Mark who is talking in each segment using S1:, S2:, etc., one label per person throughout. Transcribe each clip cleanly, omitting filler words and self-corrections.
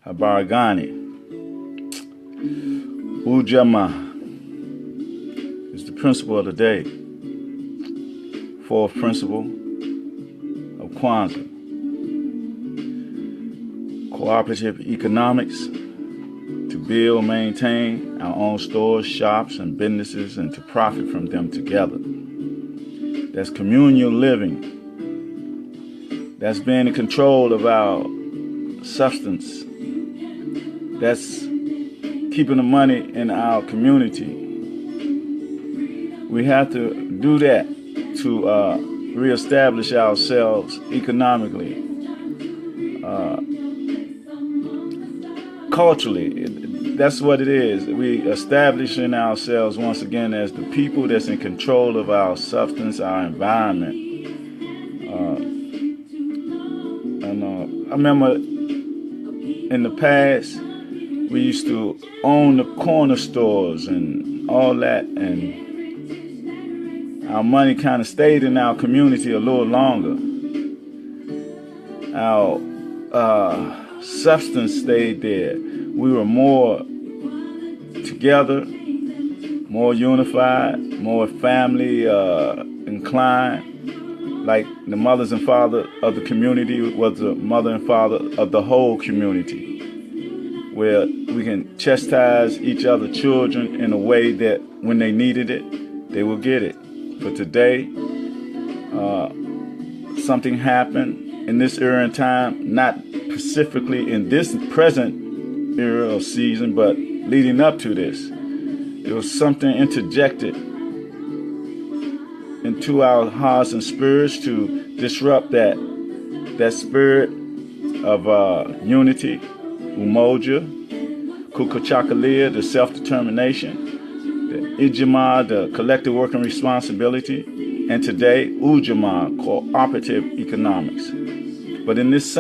S1: Habarigani. Ujamaa is the principle of the day. Fourth principle of Kwanzaa. Cooperative economics, to build, maintain our own stores, shops, and businesses, and to profit from them together. That's communal living. That's being in control of our substance. That's keeping the money in our community. We have to do that to reestablish ourselves economically, culturally. That's what it is. We establishing ourselves once again as the people that's in control of our substance, our environment. I remember in the past, we used to own the corner stores and all that, and our money kind of stayed in our community a little longer. Our substance stayed there. We were more together, more unified, more family inclined. Like the mothers and father of the community was the mother and father of the whole community, where we can chastise each other's children in a way that when they needed it, they will get it. But today, something happened in this era and time, not specifically in this present era or season, but leading up to this. There was something interjected into our hearts and spirits to disrupt that spirit of unity, umoja, kukachakalia, the self-determination, the Ujamaa, the collective working responsibility, and today, Ujamaa, cooperative economics. But in this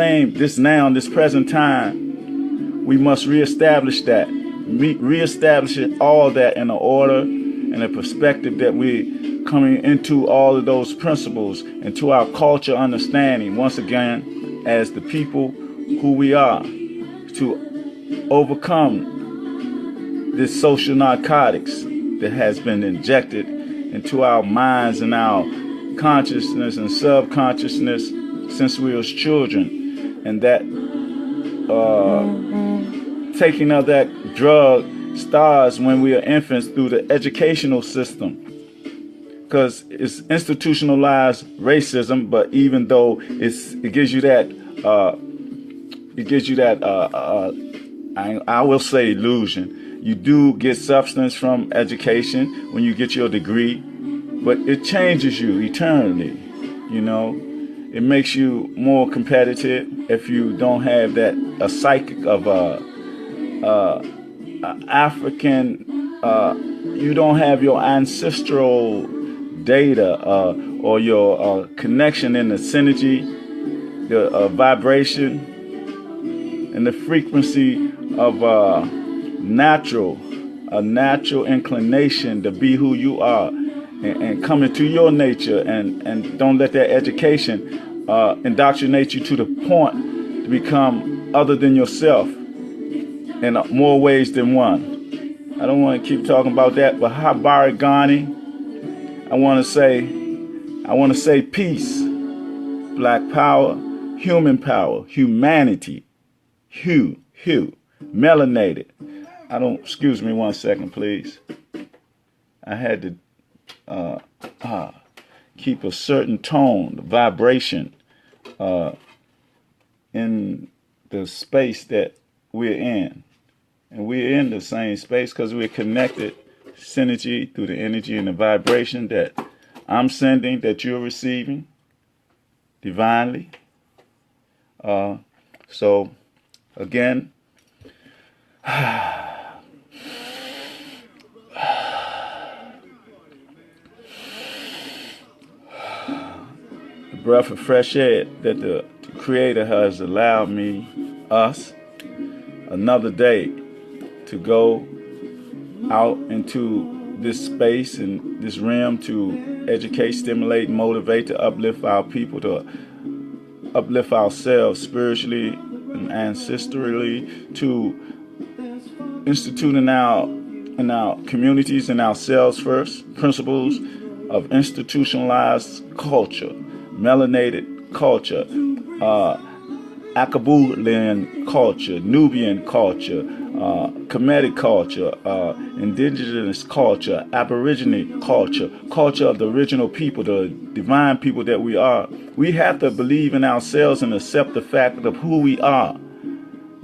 S1: present time, we must reestablish that, reestablish all that in an order and a perspective that we coming into all of those principles, into our culture understanding, once again, as the people who we are, to overcome this social narcotics that has been injected into our minds and our consciousness and subconsciousness since we was children. And that taking of that drug starts when we are infants through the educational system, because it's institutionalized racism. But even though it gives you that I will say illusion. You do get substance from education when you get your degree, but it changes you eternally. You know, it makes you more competitive if you don't have that a psychic of African. You don't have your ancestral data or your connection in the synergy, the vibration, and the frequency of a natural inclination to be who you are and come into your nature, and don't let that education indoctrinate you to the point to become other than yourself in more ways than one. I don't want to keep talking about that, but Habarigani, I want to say peace, black power, human power, humanity, melanated. Excuse me one second, please. I had to keep a certain tone, the vibration in the space that we're in. And we're in the same space because we're connected, synergy through the energy and the vibration that I'm sending, that you're receiving divinely. So, again, the breath of fresh air that the Creator has allowed us, another day to go out into this space and this realm to educate, stimulate, motivate, to uplift our people, to uplift ourselves spiritually and ancestrally, to institute in our communities and ourselves first, principles of institutionalized culture, melanated culture, Akabulian culture, Nubian culture, Kemetic culture, indigenous culture, aborigine culture, culture of the original people, the divine people that we are. We have to believe in ourselves and accept the fact of who we are,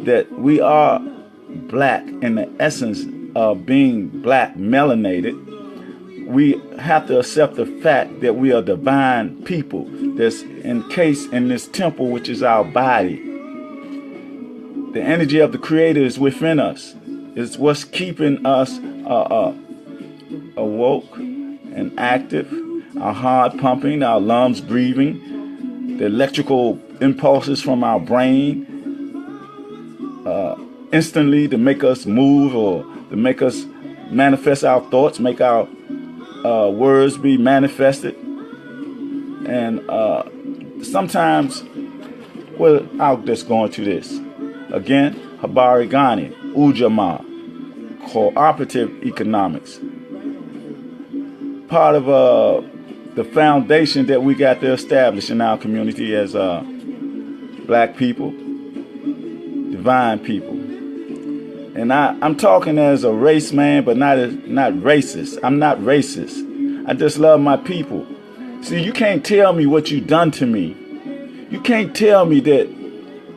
S1: that we are black in the essence of being black, melanated. We have to accept the fact that we are divine people that's encased in this temple, which is our body. The energy of the Creator is within us. It's what's keeping us awoke and active, our heart pumping, our lungs breathing, the electrical impulses from our brain instantly to make us move or to make us manifest our thoughts, make our words be manifested. And sometimes, well, I'll just go into this. Again, Habari Ghani, Ujamaa, Cooperative economics. Part of the foundation that we got to establish in our community as black people, divine people. And I'm talking as a race man, but not racist. I'm not racist. I just love my people. See, you can't tell me what you done to me. You can't tell me that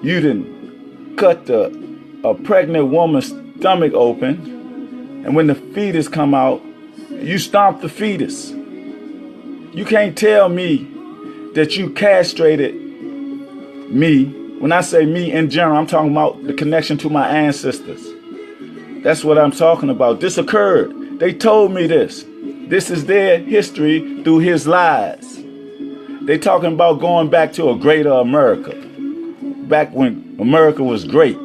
S1: you didn't cut a pregnant woman's stomach open, and when the fetus come out, you stomp the fetus. You can't tell me that you castrated me. When I say me in general, I'm talking about the connection to my ancestors. That's what I'm talking about. This occurred. They told me this. This is their history through his lies. They talking about going back to a greater America. Back when America was great.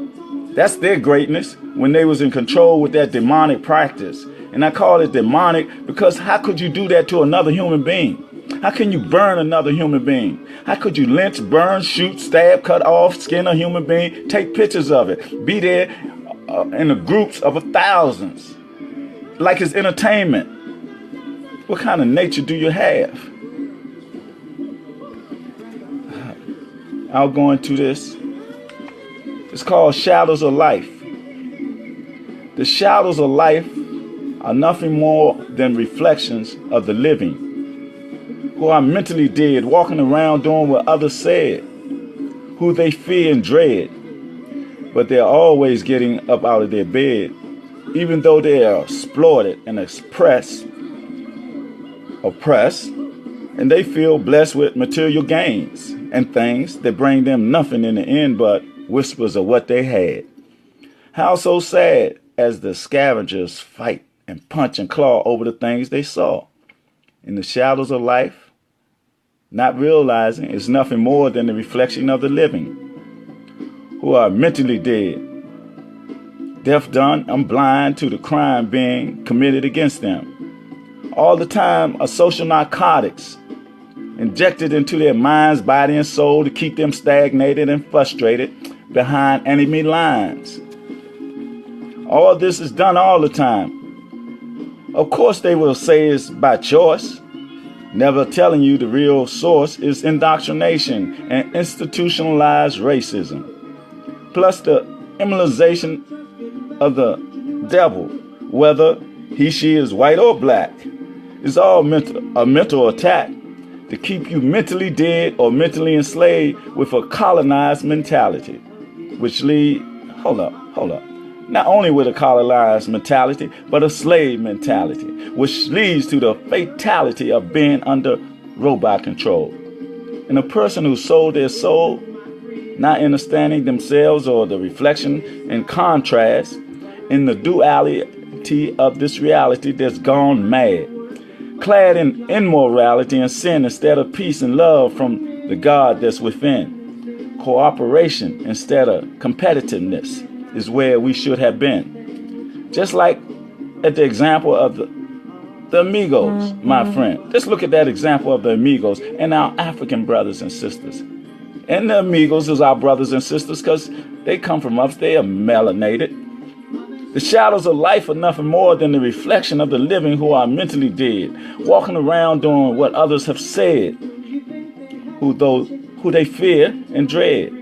S1: That's their greatness, when they was in control with that demonic practice. And I call it demonic because how could you do that to another human being? How can you burn another human being? How could you lynch, burn, shoot, stab, cut off, skin a human being, take pictures of it, be there in the groups of thousands, like it's entertainment? What kind of nature do you have? I'll go into this. It's called shadows of life. The shadows of life are nothing more than reflections of the living, who are mentally dead, walking around doing what others said, who they fear and dread, but they're always getting up out of their bed, even though they are exploited and oppressed, and they feel blessed with material gains and things that bring them nothing in the end but whispers of what they had. How so sad as the scavengers fight and punch and claw over the things they saw. In the shadows of life, not realizing it's nothing more than the reflection of the living, who are mentally dead, deaf, dumb, and blind to the crime being committed against them. All the time are social narcotics injected into their minds, body, and soul to keep them stagnated and frustrated behind enemy lines. All this is done all the time. Of course they will say it's by choice, never telling you the real source is indoctrination and institutionalized racism, plus the immunization of the devil, whether he, she is white or black. It's all a mental attack to keep you mentally dead or mentally enslaved with a colonized mentality, which hold up. Not only with a colonized mentality, but a slave mentality, which leads to the fatality of being under robot control. And a person who sold their soul, not understanding themselves or the reflection and contrast in the duality of this reality that's gone mad, clad in immorality and sin instead of peace and love from the God that's within. Cooperation instead of competitiveness is where we should have been. Just like at the example of the amigos, my friend. Let's look at that example of the amigos and our African brothers and sisters. And the amigos is our brothers and sisters because they come from us. They are melanated. The shadows of life are nothing more than the reflection of the living who are mentally dead, walking around doing what others have said, who they fear and dread.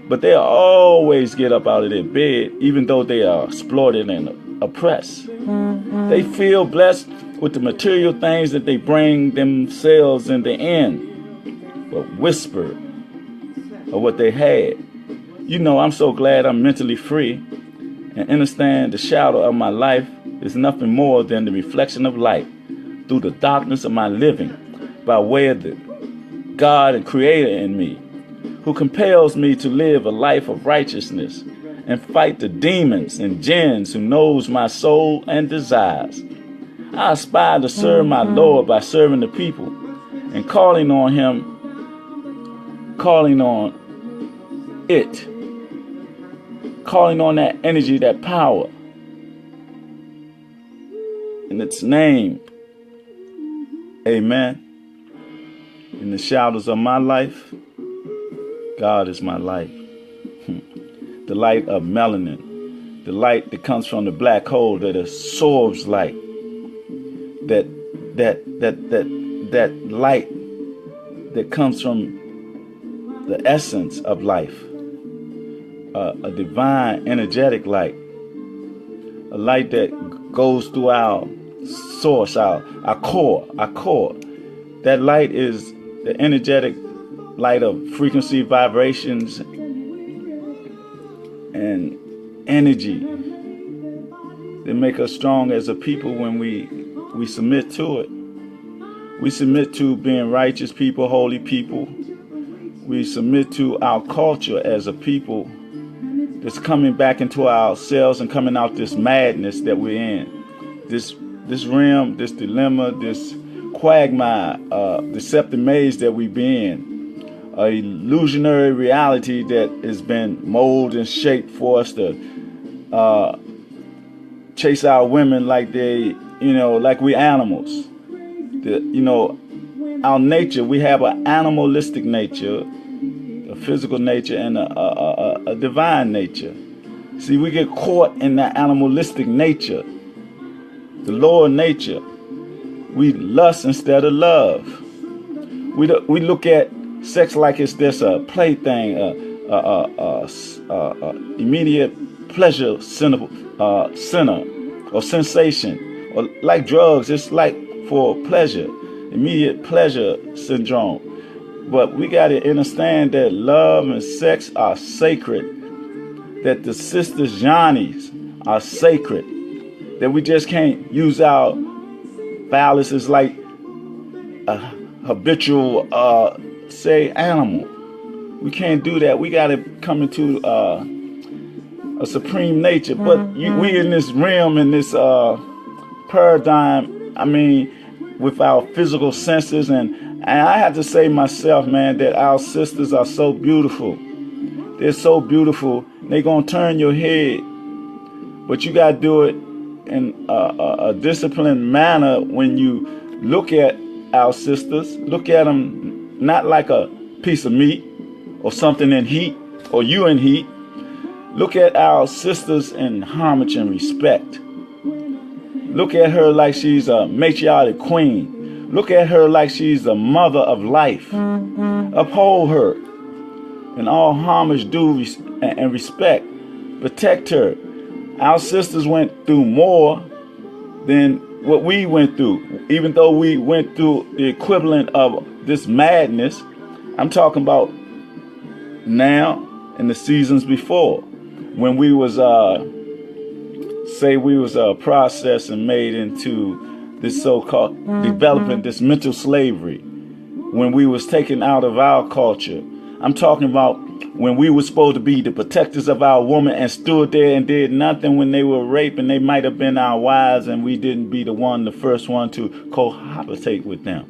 S1: But they always get up out of their bed, even though they are exploited and oppressed. They feel blessed with the material things that they bring themselves in the end, but whisper of what they had. You know, I'm so glad I'm mentally free and understand the shadow of my life is nothing more than the reflection of light through the darkness of my living by way of the God and Creator in me, who compels me to live a life of righteousness and fight the demons and jinns who knows my soul and desires. I aspire to serve my Lord by serving the people and calling on that energy, that power. In its name, amen. In the shadows of my life, God is my light. The light of melanin, the light that comes from the black hole that absorbs light. That light that comes from the essence of life. A divine, energetic light. A light that goes through our source, our core. That light is the energetic light of frequency, vibrations, and energy that make us strong as a people when we submit to it. We submit to being righteous people, holy people. We submit to our culture as a people that's coming back into ourselves and coming out this madness that we're in. This realm, this dilemma, this quagmire, deceptive maze that we be in. An illusionary reality that has been molded and shaped for us to chase our women like they, like we animals. Our nature, we have an animalistic nature, a physical nature, and a divine nature. See, we get caught in that animalistic nature, the lower nature. We lust instead of love. We look at sex like it's just a plaything, immediate pleasure center or sensation, or like drugs, it's like for pleasure, immediate pleasure syndrome. But we got to understand that love and sex are sacred, that the sisters Johnnies are sacred, that we just can't use our phalluses like a habitual, say, animal. We can't do that. We got to come into a supreme nature. But we in this realm, in this paradigm, with our physical senses, and I have to say myself, man, that our sisters are so beautiful. They're so beautiful. They're going to turn your head. But you got to do it in a disciplined manner when you look at our sisters. Look at them not like a piece of meat or something in heat or you in heat. Look at our sisters in homage and respect. Look at her like she's a matriarchy queen. Look at her like she's the mother of life. Uphold her in all homage, due and respect. Protect her. Our sisters went through more than what we went through. Even though we went through the equivalent of this madness, I'm talking about now and the seasons before, when we was processed and made into this so-called developing this mental slavery, when we was taken out of our culture. I'm talking about when we were supposed to be the protectors of our woman and stood there and did nothing when they were raped, and they might have been our wives, and we didn't be the first one to cohabitate with them.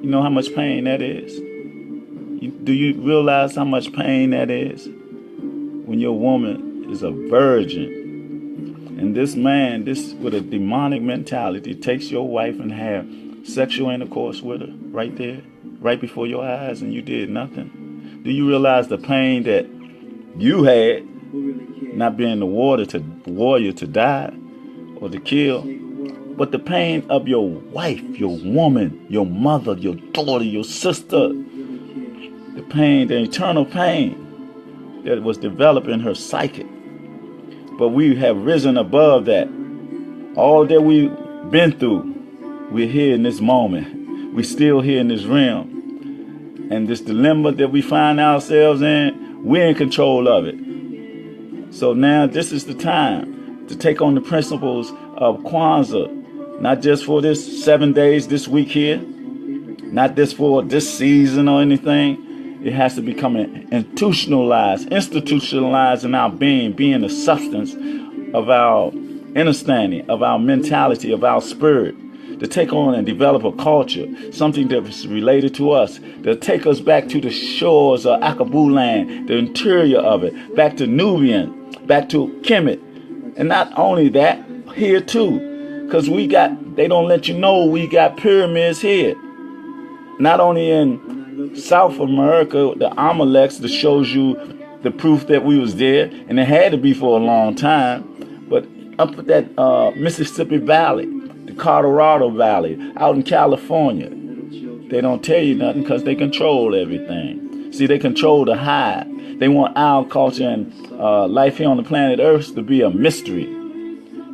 S1: You know how much pain that is? Do you realize how much pain that is? When your woman is a virgin, and this man, this with a demonic mentality, takes your wife and have sexual intercourse with her right there right before your eyes and you did nothing? Do you realize the pain that you had not being the warrior to die or to kill, but the pain of your wife, your woman, your mother, your daughter, your sister, the pain, the eternal pain that was developing her psyche. But we have risen above that. All that we've been through, we're here in this moment. We're still here in this realm. And this dilemma that we find ourselves in, we're in control of it. So now this is the time to take on the principles of Kwanzaa, not just for this 7 days this week here, not just for this season or anything. It has to become institutionalized in our being the substance of our understanding, of our mentality, of our spirit, to take on and develop a culture, something that's related to us, to take us back to the shores of Akabu land, the interior of it, back to Nubian, back to Kemet. And not only that, here too, because they don't let you know we got pyramids here. Not only in South America, the Amaleks that shows you the proof that we was there, and it had to be for a long time, but up at that Mississippi Valley, the Colorado Valley, out in California, they don't tell you nothing because they control everything. See, they control the hive. They want our culture and life here on the planet Earth to be a mystery,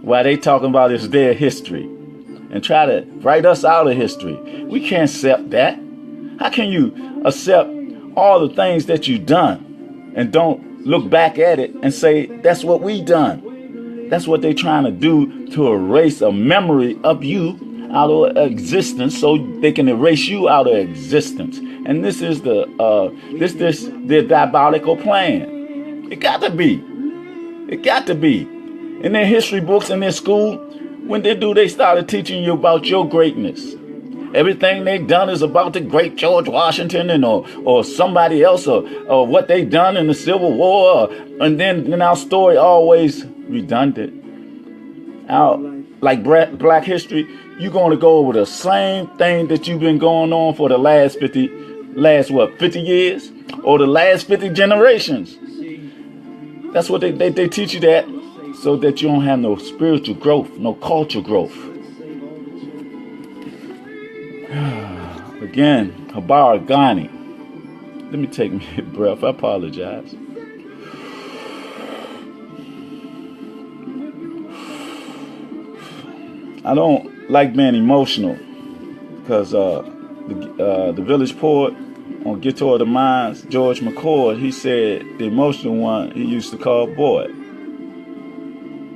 S1: while they talking about it's their history, and try to write us out of history. We can't accept that. How can you accept all the things that you've done and don't look back at it and say, that's what we done? That's what they're trying to do, to erase a memory of you out of existence so they can erase you out of existence. And this is the diabolical plan. It got to be. It got to be. In their history books in their school, when they started teaching you about your greatness. Everything they done is about the great George Washington or somebody else or what they done in the Civil War. And then in our story always redundant. Like Black history, you're going to go over the same thing that you've been going on for the last 50 years? Or the last 50 generations. That's what they teach you that, so that you don't have no spiritual growth, no cultural growth. Again, Habar Ghani. Let me take me a breath. I apologize. I don't like being emotional because the village poet on Guitar of the Minds, George McCord, he said the emotional one he used to call boy.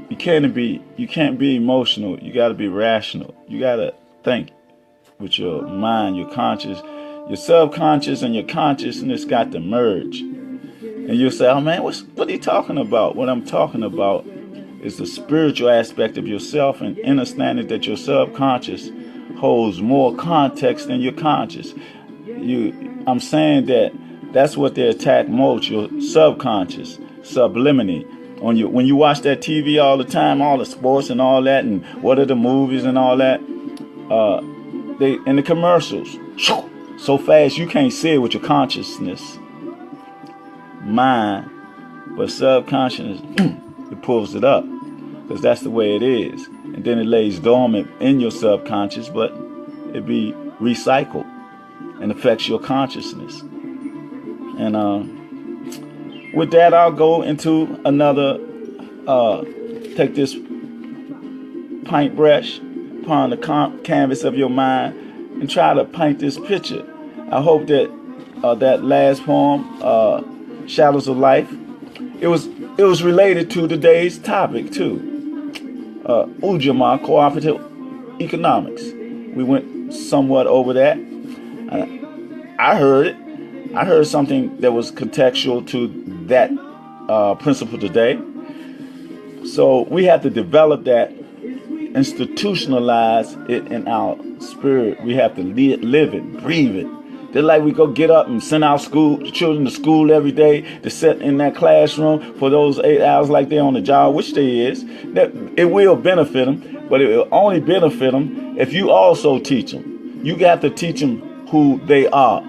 S1: You can't be emotional. You got to be rational. You got to think with your mind, your conscious, your subconscious and your consciousness got to merge. And you'll say, oh man, what are you talking about? What I'm talking about is the spiritual aspect of yourself and understanding that your subconscious holds more context than your conscious. I'm saying that's what they attack most, your subconscious, subliminally. When you watch that TV all the time, all the sports and all that, and what are the movies and all that, they in the commercials, so fast you can't see it with your consciousness, mind, but subconscious, it pulls it up, because that's the way it is, and then it lays dormant in your subconscious, but it be recycled and affects your consciousness. And with that, I'll go into another, take this paintbrush upon the canvas of your mind and try to paint this picture. I hope that that last poem, Shadows of Life, it was related to today's topic too. Ujamaa, Cooperative economics. We went somewhat over that. I heard it. I heard something that was contextual to that principle today. So we have to develop that, institutionalize it in our spirit. We have to live it, breathe it. Just like we go get up and send our children to school every day to sit in that classroom for those 8 hours like they're on the job, which they is. That it will benefit them, but it will only benefit them if you also teach them. You got to teach them who they are,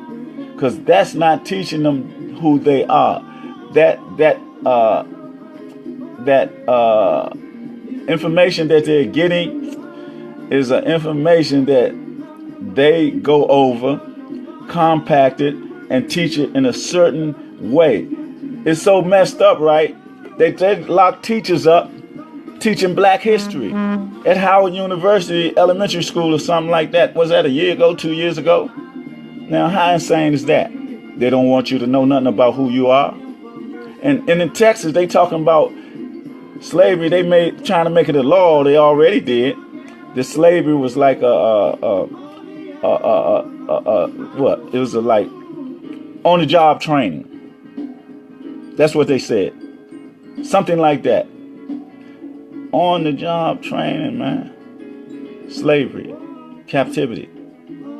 S1: because that's not teaching them who they are. That information that they're getting is an information that they go over, compact it, and teach it in a certain way. It's so messed up, right? They lock teachers up teaching black history at Howard University Elementary School or something like that. Was that a year ago, 2 years ago? Now, how insane is that? They don't want you to know nothing about who you are. And in Texas, they talking about slavery. They trying to make it a law. They already did. The slavery was like what? It was like on-the-job training. That's what they said. Something like that. On-the-job training, man. Slavery, captivity.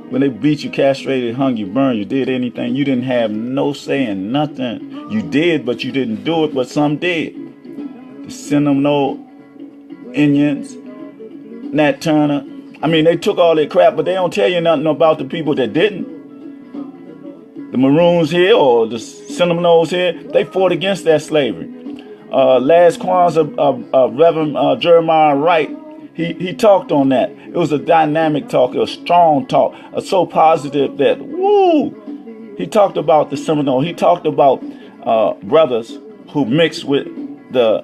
S1: When they beat you, castrated, hung you, burned you, did anything, you didn't have no say in nothing. You did, but you didn't do it, but some did. The Seminole Indians, Nat Turner. I mean, they took all that crap, but they don't tell you nothing about the people that didn't. The Maroons here or the Seminoles here, they fought against that slavery. Last Kwanzaa, Reverend Jeremiah Wright, he talked on that. It was a dynamic talk, a strong talk, so positive that, woo! He talked about the Seminole. He talked about brothers who mixed with the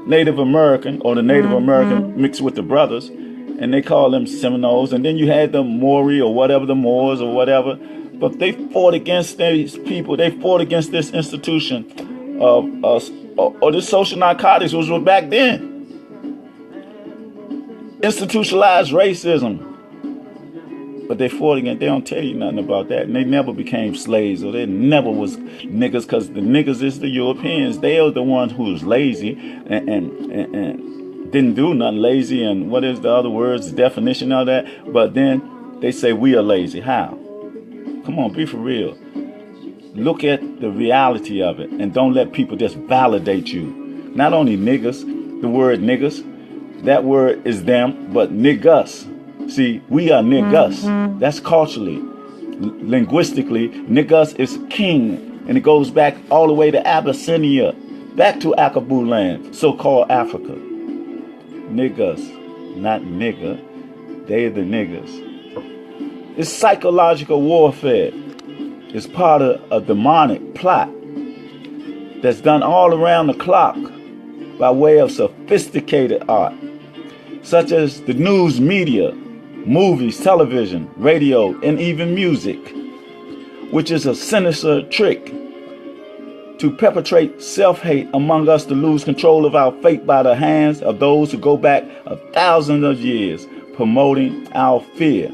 S1: Native American, or the Native American mixed with the brothers, and they call them Seminoles. And then you had the Maori or whatever, the Moors or whatever. But they fought against these people. They fought against this institution of or this social narcotics, which was back then. Institutionalized racism. But they fought against. They don't tell you nothing about that. And they never became slaves, or they never was niggas, because the niggas is the Europeans. They are the ones who was lazy and didn't do nothing. Lazy, and what is the other words, the definition of that? But then they say we are lazy. How? Come on, be for real. Look at the reality of it, and don't let people just validate you. Not only niggas, the word niggas, that word is them, but niggas. See, we are niggas. That's culturally, linguistically, niggas is king, and it goes back all the way to Abyssinia, back to Akabu land, so-called Africa. Niggas, not nigga. They are the niggas. It's psychological warfare. It's part of a demonic plot that's done all around the clock by way of sophisticated art, such as the news media, movies, television, radio, and even music, which is a sinister trick to perpetrate self-hate among us, to lose control of our fate by the hands of those who go back thousands of years, promoting our fear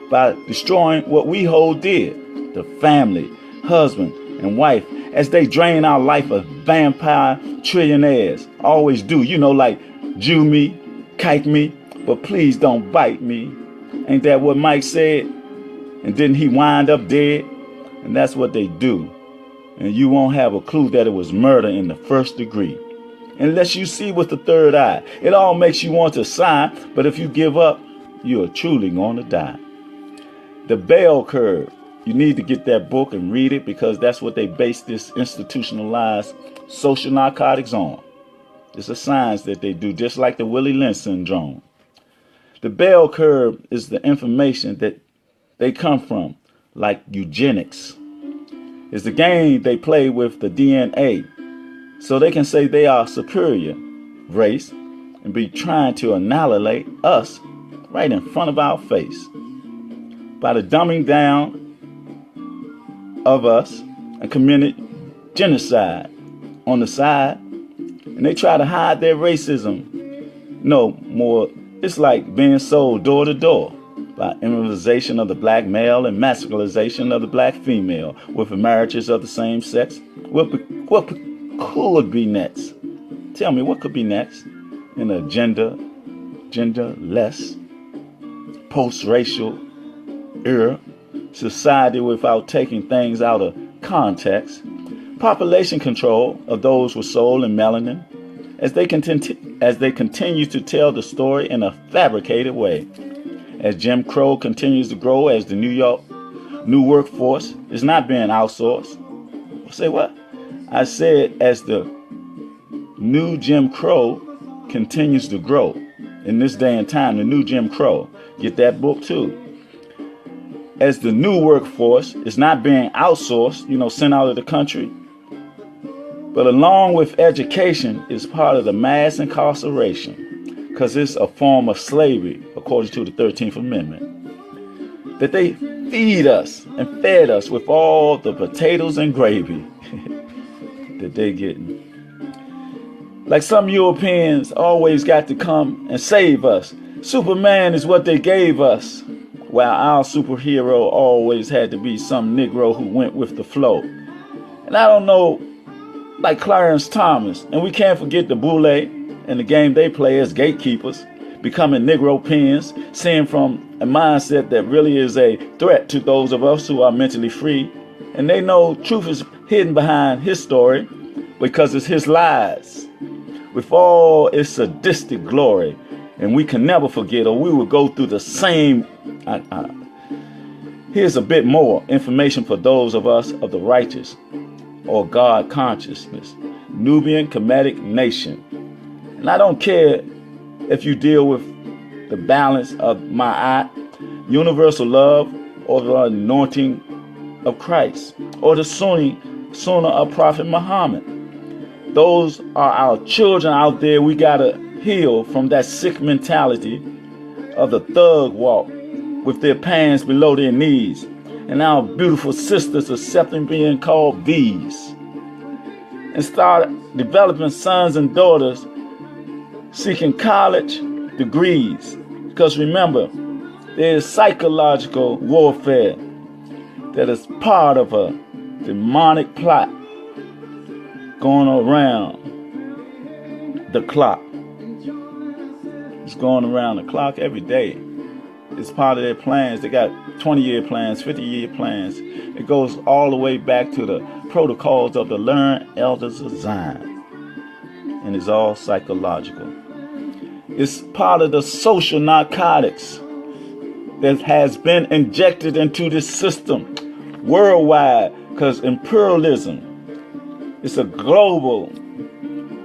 S1: by destroying what we hold dear, the family, husband, and wife, as they drain our life of vampire trillionaires. Always do, like Jew me, kike me, but please don't bite me. Ain't that what Mike said? And didn't he wind up dead? And that's what they do. And you won't have a clue that it was murder in the first degree, unless you see with the third eye. It all makes you want to sigh, but if you give up, you are truly going to die. The bell curve. You need to get that book and read it, because that's what they base this institutionalized social narcotics on. It's a science that they do, just like the Willie Lynch syndrome. The bell curve is the information that they come from, like eugenics. It's the game they play with the DNA, so they can say they are superior race and be trying to annihilate us right in front of our face by the dumbing down of us and committed genocide on the side. And they try to hide their racism. No more. It's like being sold door to door by immunization of the black male and masculinization of the black female, with marriages of the same sex. What could be next? Tell me, what could be next in a gender-less, post-racial era society without taking things out of context? Population control of those with soul and melanin, as they continue to tell the story in a fabricated way. As Jim Crow continues to grow, as the New York new workforce is not being outsourced. Say what? I said as the new Jim Crow continues to grow in this day and time, the new Jim Crow. Get that book too. As the new workforce is not being outsourced, sent out of the country, but along with education is part of the mass incarceration, because it's a form of slavery, according to the 13th Amendment. That they feed us and fed us with all the potatoes and gravy that they getting. Like some Europeans always got to come and save us. Superman is what they gave us, while our superhero always had to be some Negro who went with the flow. And I don't know, like Clarence Thomas, and we can't forget the Boule and the game they play as gatekeepers, becoming Negro pens, seeing from a mindset that really is a threat to those of us who are mentally free. And they know truth is hidden behind his story because it's his lies, with all its sadistic glory. And we can never forget, or we will go through the same. Here's a bit more information for those of us of the righteous or God consciousness. Nubian Kemetic nation. And I don't care if you deal with the balance of Ma'at, universal love, or the anointing of Christ, or the Sunnah of Prophet Muhammad. Those are our children out there. We gotta heal from that sick mentality of the thug walk with their pants below their knees, and our beautiful sisters accepting being called these, and start developing sons and daughters seeking college degrees. Because remember, there is psychological warfare that is part of a demonic plot going around the clock. It's going around the clock every day. It's part of their plans. They got 20-year plans, 50-year plans. It goes all the way back to the protocols of the learned elders of Zion. And it's all psychological. It's part of the social narcotics that has been injected into this system worldwide, because imperialism is a global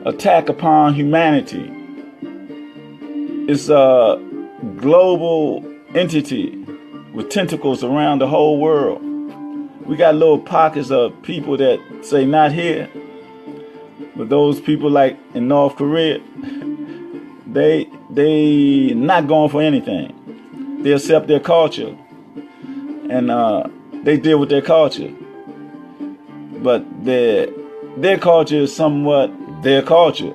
S1: attack upon humanity. It's a global entity with tentacles around the whole world. We got little pockets of people that say not here, but those people like in North Korea, they not going for anything. They accept their culture, and they deal with their culture. But their culture is somewhat their culture,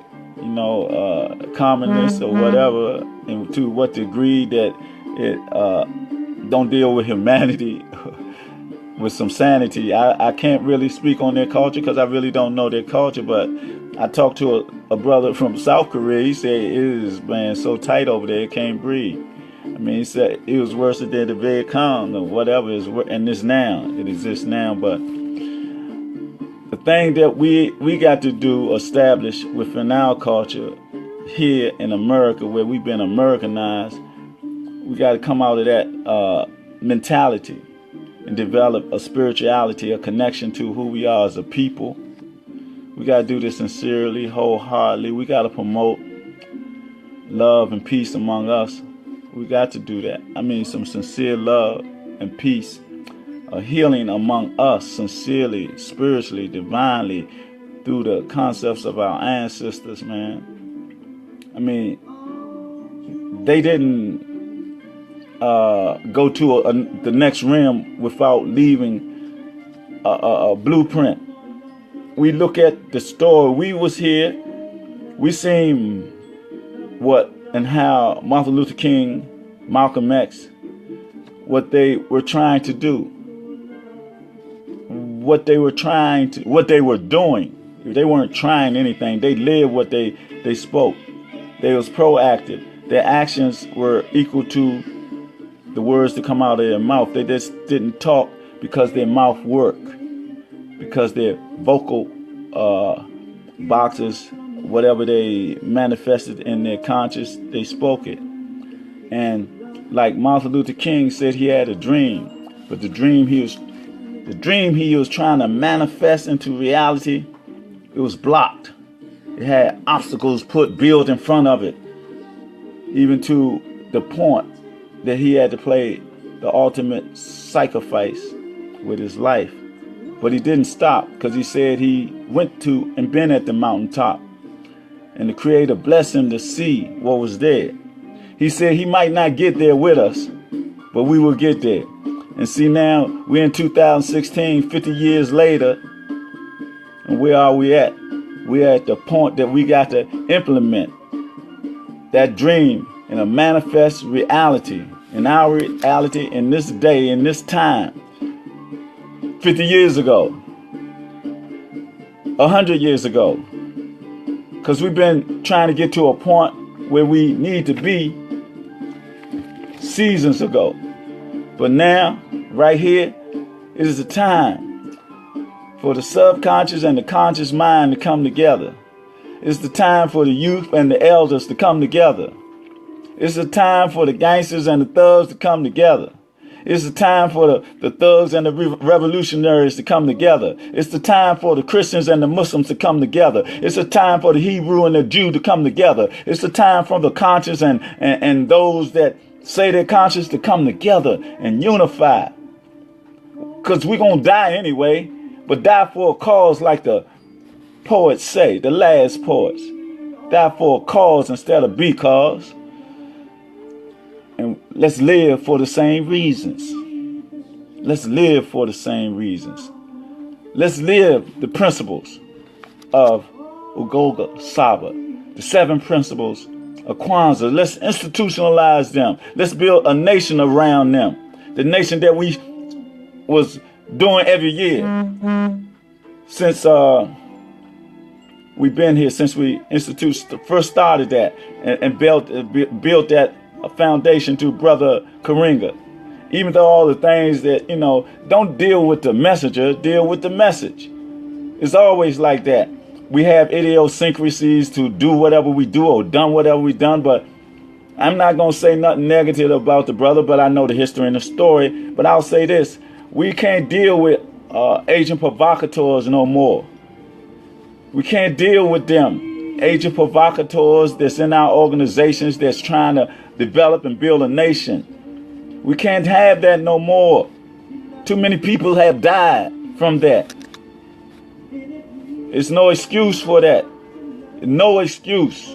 S1: communist or whatever, and to what degree that it don't deal with humanity with some sanity. I can't really speak on their culture because I really don't know their culture, but I talked to a brother from South Korea. He said it is, man, so tight over there, it can't breathe. I mean, he said it was worse than the Viet Cong or whatever is, and this now, it exists now. But the thing that we got to do, establish within our culture here in America, where we've been Americanized, we got to come out of that mentality and develop a spirituality, a connection to who we are as a people. We got to do this sincerely, wholeheartedly. We got to promote love and peace among us. We got to do that. I mean, some sincere love and peace, a healing among us, sincerely, spiritually, divinely, through the concepts of our ancestors, man. I mean, they didn't go to the next realm without leaving a blueprint. We look at the story. We was here. We seen what and how Martin Luther King, Malcolm X, what they were trying to do, what they were doing. They weren't trying anything. They lived what they spoke. They was proactive. Their actions were equal to the words that come out of their mouth. They just didn't talk because their mouth worked, because their vocal boxes, whatever they manifested in their conscious, they spoke it. And like Martin Luther King said, he had a dream But the dream he was trying to manifest into reality, it was blocked. It had obstacles built in front of it, even to the point that he had to pay the ultimate sacrifice with his life. But he didn't stop, because he said he went to and been at the mountaintop, and the Creator blessed him to see what was there. He said he might not get there with us, but we will get there. And see, now we're in 2016, 50 years later, and where are we at? We're at the point that we got to implement that dream in a manifest reality, in our reality, in this day, in this time. 50 years ago, 100 years ago, because we've been trying to get to a point where we need to be seasons ago. But now, right here, it is the time for the subconscious and the conscious mind to come together. It's the time for the youth and the elders to come together. It's the time for the gangsters and the thugs to come together. It's the time for the thugs and the revolutionaries to come together. It's the time for the Christians and the Muslims to come together. It's the time for the Hebrew and the Jew to come together. It's the time for the conscious and those that say they're conscious to come together and unify. Because we're going to die anyway, but die for a cause like the poets say, the last poets. Die for a cause instead of because. And let's live for the same reasons. Let's live for the same reasons. Let's live the principles of oo-JAH-mah, the 7 principles of Kwanzaa. Let's institutionalize them. Let's build a nation around them. The nation that we was doing every year since we've been here, since we first started that and built that a foundation to Brother Karinga. Even though all the things that, don't deal with the messenger, deal with the message. It's always like that. We have idiosyncrasies to do whatever we do or done whatever we done, but I'm not going to say nothing negative about the brother, but I know the history and the story. But I'll say this. We can't deal with agent provocateurs no more. We can't deal with them. Agent provocateurs that's in our organizations that's trying to develop and build a nation. We can't have that no more. Too many people have died from that. It's no excuse for that. No excuse.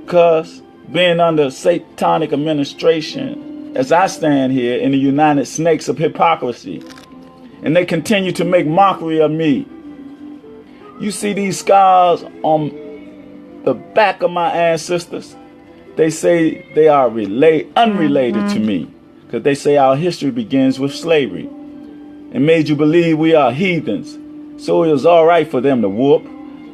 S1: Because being under satanic administration, as I stand here in the United Snakes of hypocrisy, and they continue to make mockery of me. You see these scars on the back of my ancestors? They say they are unrelated to me, because they say our history begins with slavery and made you believe we are heathens. So it was all right for them to whoop,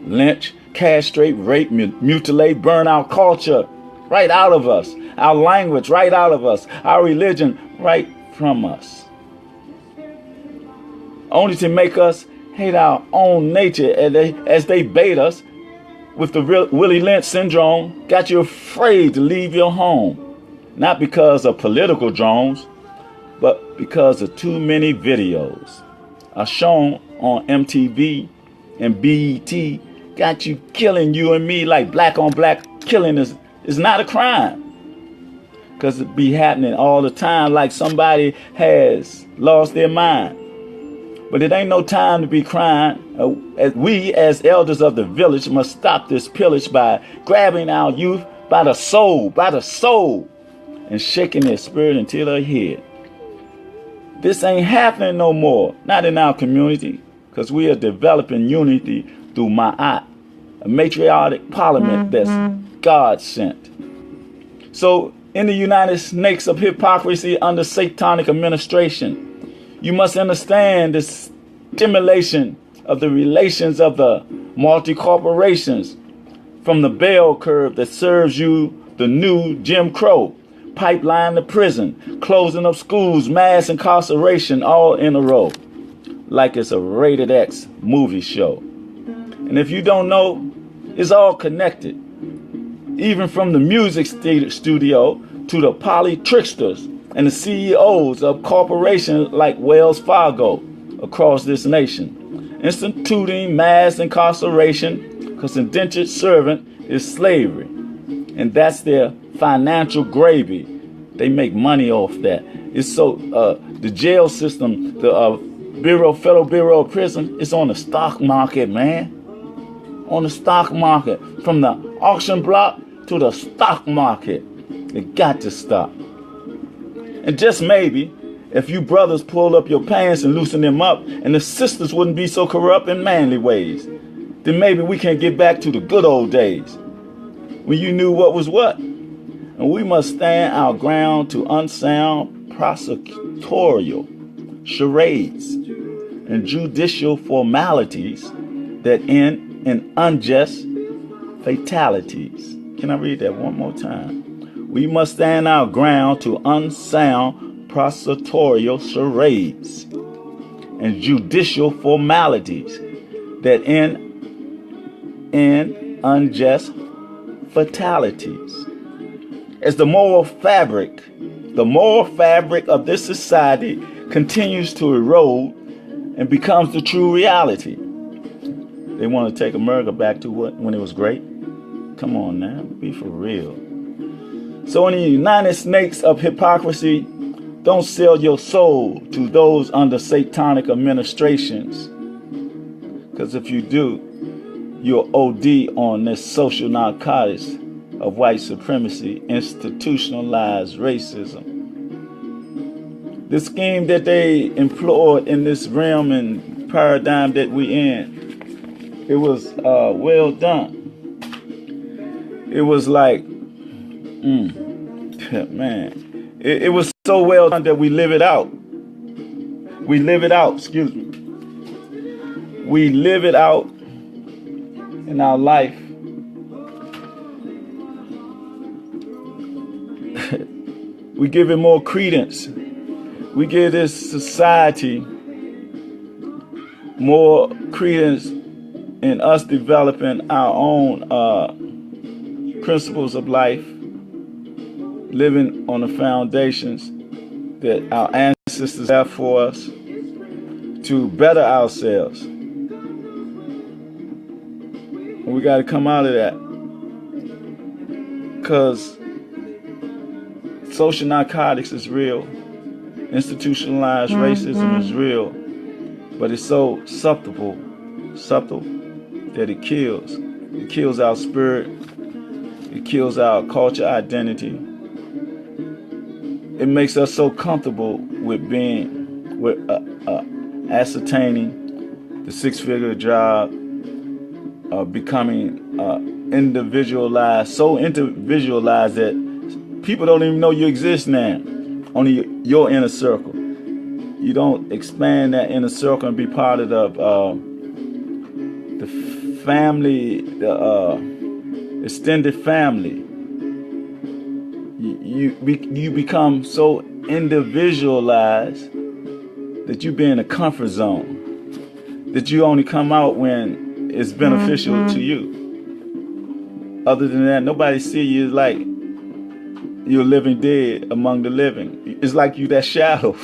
S1: lynch, castrate, rape, mutilate, burn our culture right out of us, our language right out of us, our religion right from us. Only to make us hate our own nature as they bait us with the Willie Lynch syndrome, got you afraid to leave your home. Not because of political drones, but because of too many videos are shown on MTV and BET, got you killing you and me like black on black killing is not a crime. Because it be happening all the time like somebody has lost their mind. But it ain't no time to be crying. We as elders of the village must stop this pillage by grabbing our youth by the soul, and shaking their spirit until they hear. This ain't happening no more. Not in our community, because we are developing unity through Ma'at, a matriarchic parliament that's God sent. So in the United Snakes of hypocrisy under satanic administration, you must understand the stimulation of the relations of the multi-corporations from the bell curve that serves you the new Jim Crow, pipeline to prison, closing of schools, mass incarceration, all in a row, like it's a rated X movie show. And if you don't know, it's all connected. Even from the music studio to the poly tricksters and the CEOs of corporations like Wells Fargo across this nation, instituting mass incarceration because indentured servant is slavery. And that's their financial gravy. They make money off that. It's so, the jail system, the Federal Bureau of Prison, it's on the stock market, man. On the stock market. From the auction block to the stock market. It got to stop. And just maybe, if you brothers pull up your pants and loosen them up, and the sisters wouldn't be so corrupt in manly ways, then maybe we can get back to the good old days, when you knew what was what. And we must stand our ground to unsound prosecutorial charades and judicial formalities that end in unjust fatalities. Can I read that one more time? We must stand our ground to unsound prosecutorial charades and judicial formalities that end in unjust fatalities. As the moral fabric of this society continues to erode and becomes the true reality. They want to take America back to when it was great? Come on now, be for real. So in the United Snakes of hypocrisy, don't sell your soul to those under satanic administrations. Because if you do, you'll OD on this social narcotics of white supremacy, institutionalized racism. The scheme that they employed in this realm and paradigm that we in, it was well done. It was like, man, it was so well done that we live it out. We live it out, excuse me. We live it out in our life. We give it more credence. We give this society more credence in us developing our own principles of life, living on the foundations that our ancestors have for us to better ourselves. We got to come out of that, because social narcotics is real. Institutionalized racism is real. But it's so subtle that it kills. It kills our spirit. It kills our culture identity. It makes us so comfortable with ascertaining the six-figure job, becoming individualized, so individualized that people don't even know you exist now. Only your inner circle. You don't expand that inner circle and be part of the family, the extended family. You become so individualized that you be in a comfort zone. That you only come out when it's beneficial to you. Other than that, nobody see you. It's like you're living dead among the living. It's like you that shadow.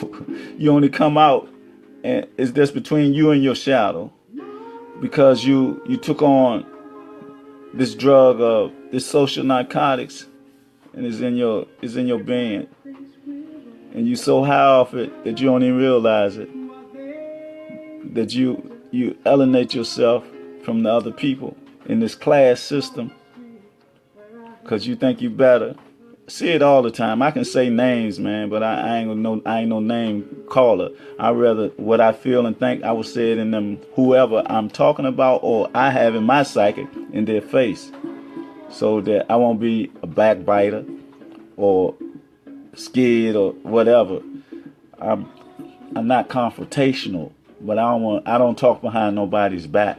S1: You only come out and it's just between you and your shadow, because you took on this drug of this social narcotics, and it's in your being, and you so high off it that you don't even realize it, that you alienate yourself from the other people in this class system because you think you better. See it all the time. I can say names, man, but I ain't no name caller. I rather what I feel and think, I will say it in them whoever I'm talking about or I have in my psychic in their face, so that I won't be a backbiter or scared or whatever. I'm not confrontational, but I don't talk behind nobody's back.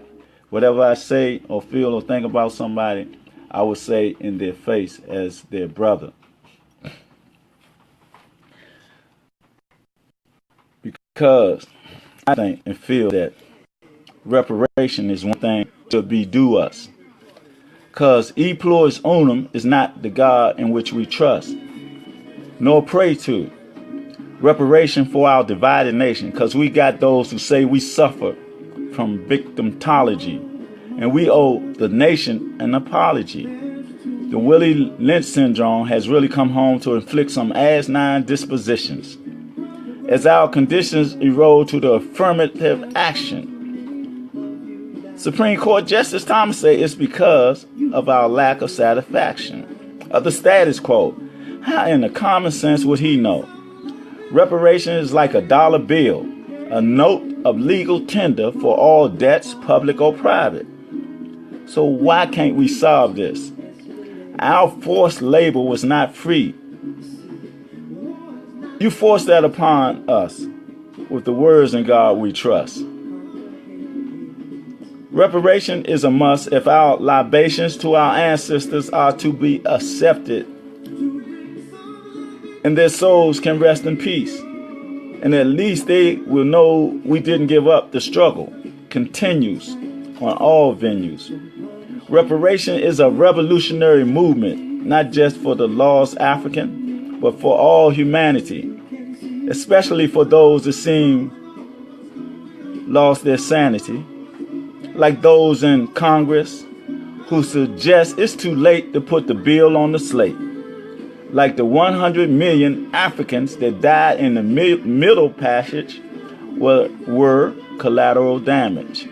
S1: Whatever I say or feel or think about somebody, I would say in their face as their brother. Because I think and feel that reparation is one thing to be due us. Because e pluribus unum is not the God in which we trust, nor pray to. Reparation for our divided nation, because we got those who say we suffer from victimology, and we owe the nation an apology. The Willie Lynch syndrome has really come home to inflict some asinine dispositions. As our conditions erode to the affirmative action, Supreme Court Justice Thomas said it's because of our lack of satisfaction of the status quo. How in the common sense would he know? Reparation is like a dollar bill, a note of legal tender for all debts, public or private. So why can't we solve this? Our forced labor was not free. You forced that upon us with the words in God we trust. Reparation is a must if our libations to our ancestors are to be accepted and their souls can rest in peace. And at least they will know we didn't give up. The struggle continues on all venues. Reparation is a revolutionary movement, not just for the lost African, but for all humanity, especially for those that seem lost their sanity, like those in Congress who suggest it's too late to put the bill on the slate, like the 100 million Africans that died in the Middle Passage were collateral damage,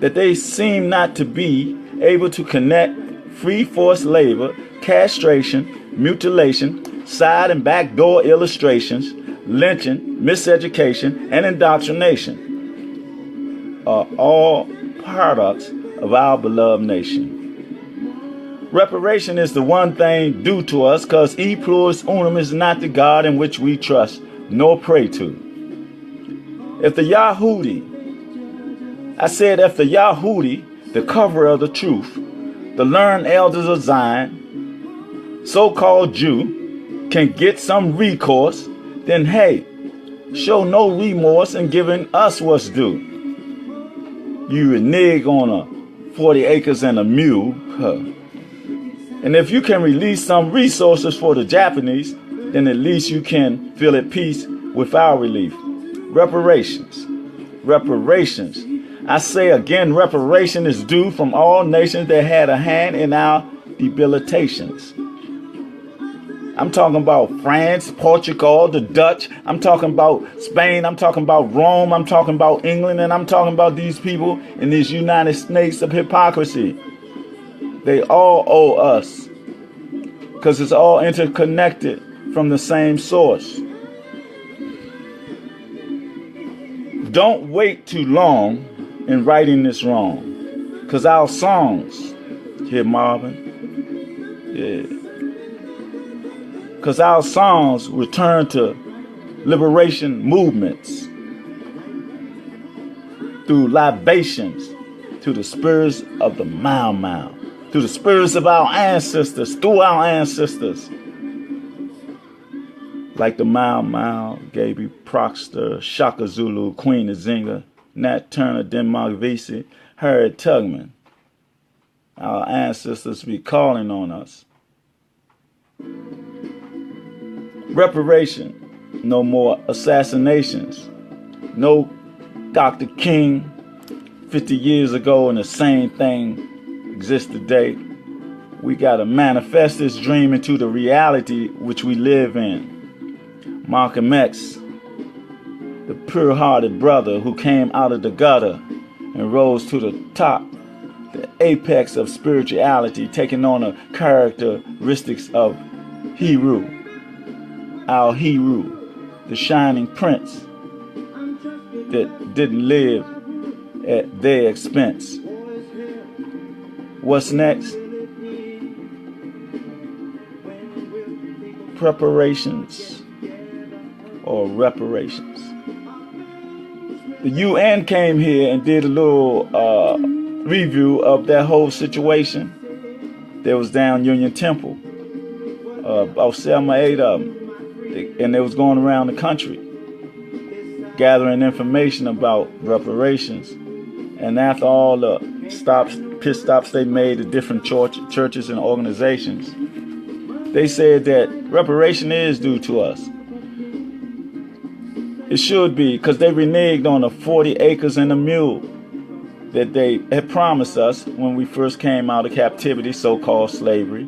S1: that they seem not to be able to connect free forced labor, castration, mutilation, side and backdoor illustrations, lynching, miseducation, and indoctrination are all products of our beloved nation. Reparation is the one thing due to us, because E pluribus unum is not the God in which we trust nor pray to. If the Yahudi, the cover of the truth, the learned elders of Zion, so-called Jew, can get some recourse, then hey, show no remorse in giving us what's due. You renege on a 40 acres and a mule. And if you can release some resources for the Japanese, then at least you can feel at peace with our relief. Reparations. Reparations. I say again, reparation is due from all nations that had a hand in our debilitations. I'm talking about France, Portugal, the Dutch. I'm talking about Spain. I'm talking about Rome. I'm talking about England. And I'm talking about these people in these United States of hypocrisy. They all owe us, because it's all interconnected from the same source. Don't wait too long in righting this wrong, because our songs, here Marvin, yeah, because our songs return to liberation movements through libations to the spirits of the Mau, to the spirits of our ancestors, through our ancestors, like the Mau, Gaby Proctor, Shaka Zulu, Queen Nzinga, Nat Turner, Denmark Vesey, Harriet Tubman. Our ancestors be calling on us. Reparation, no more assassinations, no Dr. King 50 years ago, and the same thing exists today. We got to manifest this dream into the reality which we live in. Malcolm X, the pure-hearted brother who came out of the gutter and rose to the top, the apex of spirituality, taking on the characteristics of Heru, our Heru, the shining prince that didn't live at their expense. What's next? Preparations or reparations. The UN came here and did a little review of that whole situation. There was down Union Temple, about 7 or 8 of them. And they was going around the country gathering information about reparations. And after all the pit stops they made at different churches and organizations, they said that reparation is due to us. It should be, because they reneged on the 40 acres and a mule that they had promised us when we first came out of captivity, so-called slavery.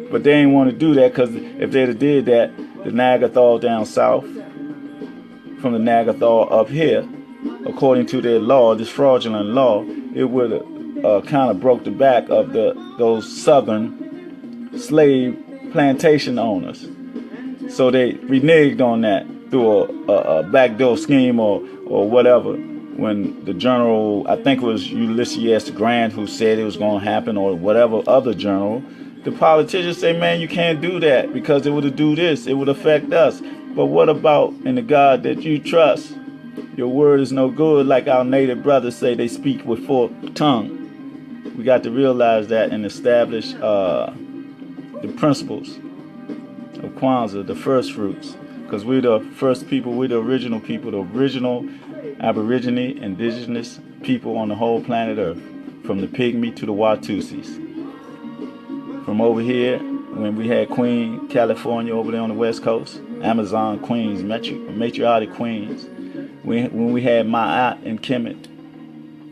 S1: But they didn't want to do that, because if they'd have did that, the Nagathal down south, from the Nagathal up here, according to their law, this fraudulent law, it would have kind of broke the back of those southern slave plantation owners. So they reneged on that through a backdoor scheme or whatever. When the general, I think it was Ulysses S. Grant who said it was going to happen, or whatever other general, the politicians say, man, you can't do that because it would do this, it would affect us. But what about in the God that you trust? Your word is no good, like our native brothers say, they speak with forked tongue. We got to realize that and establish the principles of Kwanzaa, the first fruits. Because we're the first people, we're the original people, the original Aborigine, indigenous people on the whole planet Earth. From the Pygmy to the Watusis. From over here, when we had Queen California over there on the West Coast, Amazon queens, matriarchy queens. When we had Ma'at and Kemet,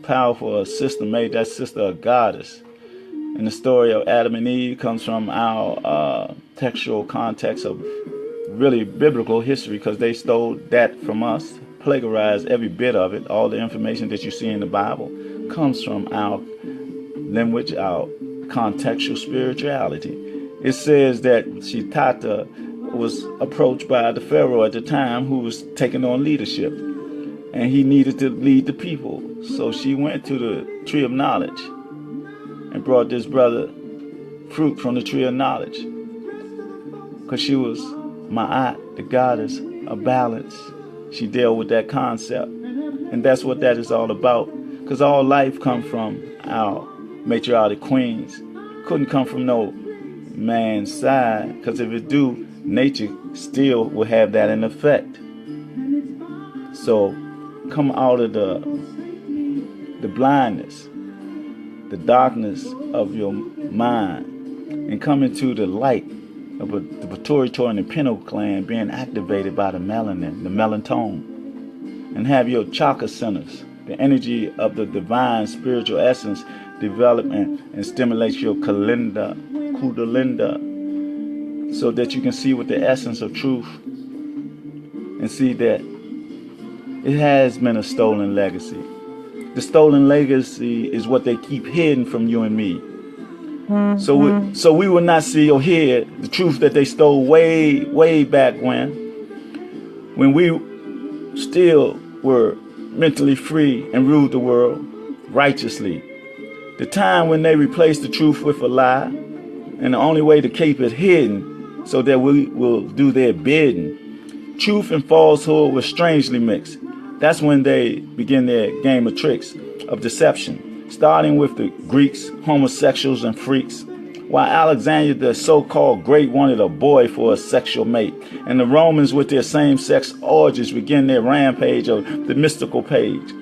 S1: powerful sister, made that sister a goddess. And the story of Adam and Eve comes from our textual context of really biblical history, because they stole that from us, plagiarized every bit of it. All the information that you see in the Bible comes from our language, our contextual spirituality. It says that Shitata was approached by the Pharaoh at the time, who was taking on leadership, and he needed to lead the people. So she went to the tree of knowledge and brought this brother fruit from the tree of knowledge, because she was Ma'at, the goddess of balance. She dealt with that concept, and that's what that is all about, because all life comes from our matriarchy queens. Couldn't come from no man's side, because if it do, nature still will have that in effect. So come out of the blindness, the darkness of your mind, and come into the light of the pituitary and the pineal gland being activated by the melanin, the melatonin, and have your chakra centers, the energy of the divine spiritual essence, develop and stimulate your kundalini, so that you can see with the essence of truth and see that it has been a stolen legacy. The stolen legacy is what they keep hidden from you and me. So we will not see or hear the truth that they stole way back when we still were mentally free and ruled the world righteously. The time when they replaced the truth with a lie, and the only way to keep it hidden so that we will do their bidding. Truth and falsehood were strangely mixed. That's when they begin their game of tricks, of deception, starting with the Greeks, homosexuals, and freaks, while Alexander the so-called great wanted a boy for a sexual mate, and the Romans with their same-sex orgies begin their rampage of the mystical page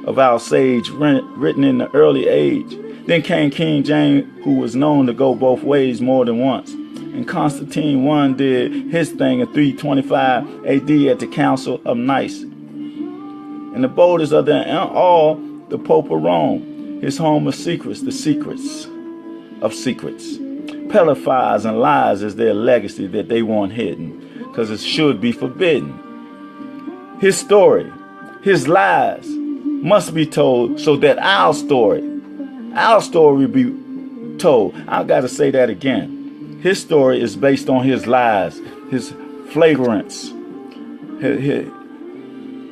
S1: of our sage written in the early age. Then came King James, who was known to go both ways more than once. And Constantine I did his thing in 325 AD at the Council of Nice. And the boldest of them all, the Pope of Rome, his home of secrets, the secrets of secrets. Pedophiles and lies is their legacy that they want hidden, because it should be forbidden. His story, his lies must be told so that our story will be told. I got to say that again. His story is based on his lies, his flagrants,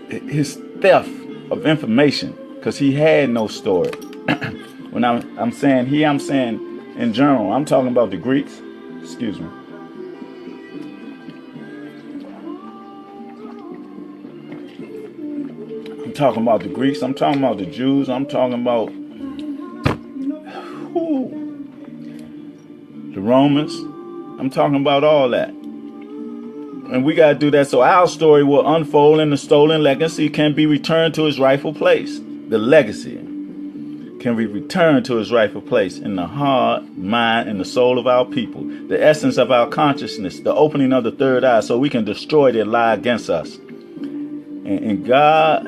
S1: his theft of information, because he had no story. When I'm saying he, I'm saying in general. I'm talking about the Greeks. Excuse me. I'm talking about the Greeks. I'm talking about the Jews. I'm talking about the Romans. I'm talking about all that. And we got to do that so our story will unfold and the stolen legacy can be returned to its rightful place. The legacy can be returned to its rightful place in the heart, mind, and the soul of our people. The essence of our consciousness, the opening of the third eye, so we can destroy their lie against us. And in God,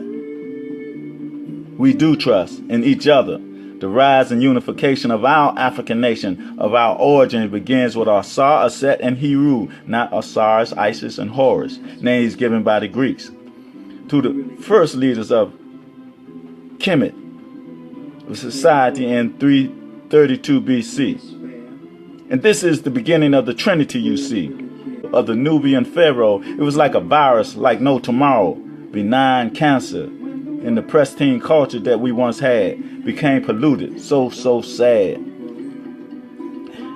S1: we do trust in each other. The rise and unification of our African nation of our origin begins with Asar, Aset, and Heru, not Osiris, Isis, and Horus, names given by the Greeks, to the first leaders of Kemet, a society in 332 BC. And this is the beginning of the Trinity, you see, of the Nubian Pharaoh. It was like a virus, like no tomorrow, benign cancer in the pristine culture that we once had, became polluted. So sad.